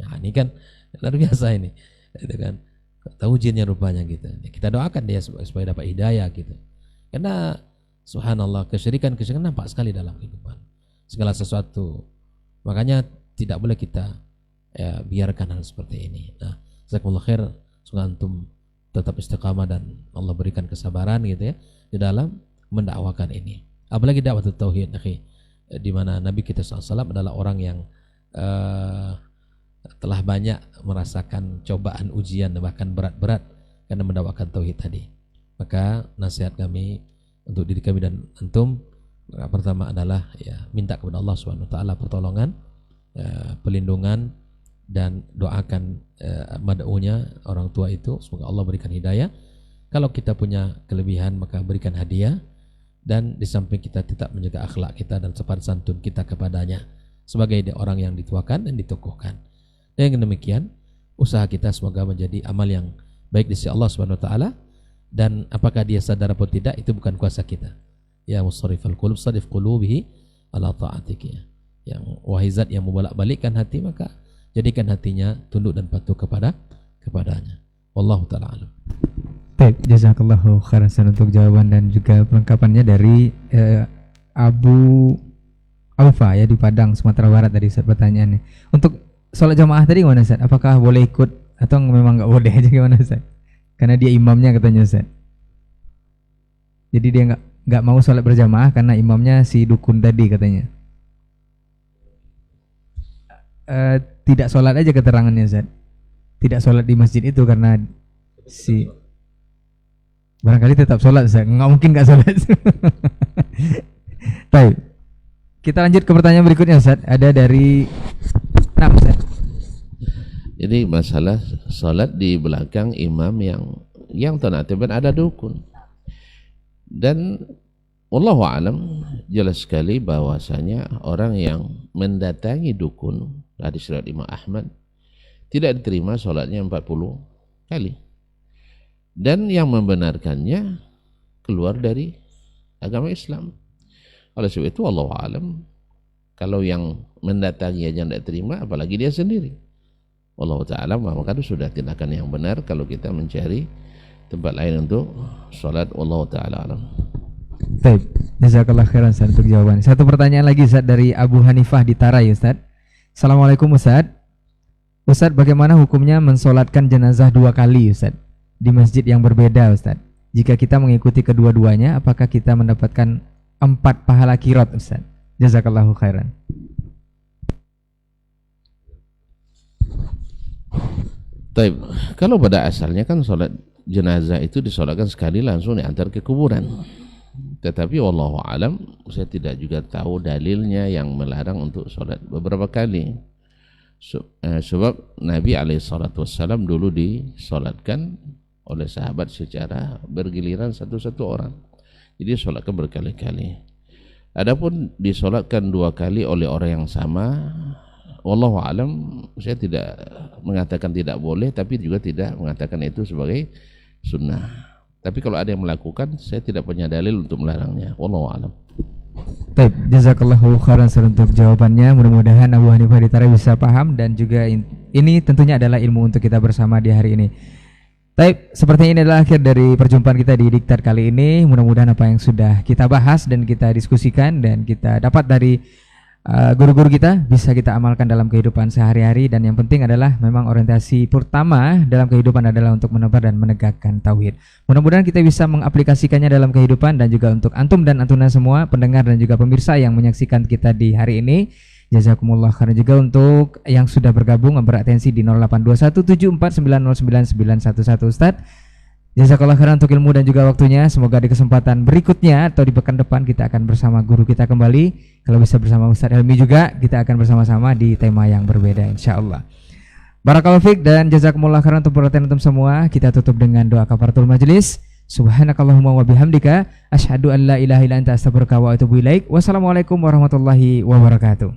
Nah, ini kan luar biasa ini, gitu kan? Tahu jinnya rupanya gitu. Kita doakan dia supaya dapat hidayah gitu. Karena subhanallah kesyirikan nampak sekali dalam kehidupan segala sesuatu. Makanya tidak boleh kita biarkan hal seperti ini. Nah, jazakumullah khair, semoga antum tetap istiqamah dan Allah berikan kesabaran gitu ya di dalam mendakwakan ini. Apalagi dakwah tauhid, di mana Nabi kita SAW adalah orang yang telah banyak merasakan cobaan, ujian, bahkan berat-berat karena mendakwakan tauhid tadi. Maka nasihat kami untuk diri kami dan antum, pertama adalah ya minta kepada Allah Subhanahu wa taala pertolongan, pelindungan, dan doakan mad'unya, orang tua itu, semoga Allah berikan hidayah. Kalau kita punya kelebihan maka berikan hadiah, dan di samping kita tetap menjaga akhlak kita dan sopan santun kita kepadanya sebagai orang yang dituakan dan ditokohkan. Dan dengan demikian usaha kita semoga menjadi amal yang baik di sisi Allah Subhanahu wa taala, dan apakah dia sadar atau tidak itu bukan kuasa kita. Ya musarrifal qulub sarif qulubihi ala ta'atik, yang wahai zat yang membolak-balikkan hati, maka jadikan hatinya tunduk dan patuh kepadanya. Wallahu ta'ala alam. Baik, jazakallahu khairan untuk jawaban dan juga pelengkapannya dari Abu Aufa ya di Padang, Sumatera Barat tadi Ustaz pertanyaannya. Untuk sholat jamaah tadi gimana Ustaz? Apakah boleh ikut atau memang nggak boleh aja gimana Ustaz? Karena dia imamnya katanya Ustaz. Jadi dia nggak mau sholat berjamaah karena imamnya si dukun tadi katanya. Tidak sholat aja keterangannya Ustaz. Tidak sholat di masjid itu karena si barangkali tetap sholat Ustaz. Nggak mungkin nggak sholat. Baik, kita lanjut ke pertanyaan berikutnya Ustaz. Ada dari Ustaz. Jadi masalah sholat di belakang imam yang ternyata ada dukun, dan wallahu alam jelas sekali bahwasanya orang yang mendatangi dukun, hadis riwayat Imam Ahmad, tidak diterima sholatnya 40 kali, dan yang membenarkannya keluar dari agama Islam. Oleh sebab itu wallahu alam, kalau yang mendatangi aja tidak terima, apalagi dia sendiri. Wallahu ta'ala, maka itu sudah tindakan yang benar kalau kita mencari tempat lain untuk sholat. Wallahu ta'ala alam. Baik, jazakallah khairan Ustaz untuk jawaban. Satu pertanyaan lagi Ustaz dari Abu Hanifah di Tarai Ustaz. Assalamualaikum Ustaz. Ustaz, bagaimana hukumnya mensolatkan jenazah 2 kali Ustaz di masjid yang berbeda Ustaz? Jika kita mengikuti kedua-duanya, apakah kita mendapatkan 4 pahala qirat Ustaz? Jazakallahu khairan. Taib, kalau pada asalnya kan sholat jenazah itu disolatkan sekali langsung diantar ke kuburan. Tetapi wallahu alam, saya tidak juga tahu dalilnya yang melarang untuk sholat beberapa kali. Sebab Nabi SAW dulu disolatkan oleh sahabat secara bergiliran satu-satu orang. Jadi sholatkan berkali-kali. Adapun disolatkan 2 kali oleh orang yang sama, wallahu alam, saya tidak mengatakan tidak boleh, tapi juga tidak mengatakan itu sebagai sunnah. Tapi kalau ada yang melakukan, saya tidak punya dalil untuk melarangnya. Wallahu alam. Baik, jazakallahu khairan untuk jawabannya. Mudah-mudahan Abu Hanifah di Tarai bisa paham, dan juga ini tentunya adalah ilmu untuk kita bersama di hari ini. Baik, sepertinya ini adalah akhir dari perjumpaan kita di Diktat kali ini. Mudah-mudahan apa yang sudah kita bahas dan kita diskusikan dan kita dapat dari guru-guru kita bisa kita amalkan dalam kehidupan sehari-hari, dan yang penting adalah memang orientasi pertama dalam kehidupan adalah untuk menebar dan menegakkan tauhid. Mudah-mudahan kita bisa mengaplikasikannya dalam kehidupan, dan juga untuk antum dan antuna semua pendengar dan juga pemirsa yang menyaksikan kita di hari ini, jazakumullah khairan. Juga untuk yang sudah bergabung beratensi di 082174909911 Ustaz, jazakallah khairan untuk ilmu dan juga waktunya. Semoga di kesempatan berikutnya atau di pekan depan kita akan bersama guru kita kembali. Kalau bisa bersama Ustaz Helmi juga, kita akan bersama-sama di tema yang berbeda insyaallah. Barakallahu fiik dan jazakumullah khairan untuk perhatian antum semua. Kita tutup dengan doa kafaratul majelis. Subhanakallahumma wa bihamdika asyhadu an la ilaha illa anta astaghfiruka wa atubu ilaik. Wassalamualaikum warahmatullahi wabarakatuh.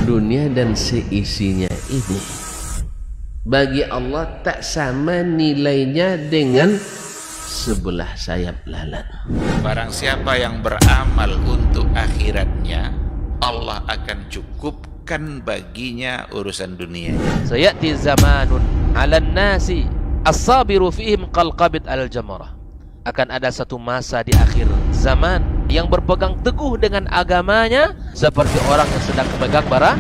dunia dan seisinya ini bagi Allah tak sama nilainya dengan sebelah sayap lalat. Barang siapa yang beramal untuk akhiratnya, Allah akan cukupkan baginya urusan dunia. Sayati zamanun 'alan nasi as-sabiru fihim qalqabit al-jamarah. Akan ada satu masa di akhir zaman yang berpegang teguh dengan agamanya seperti orang yang sedang memegang bara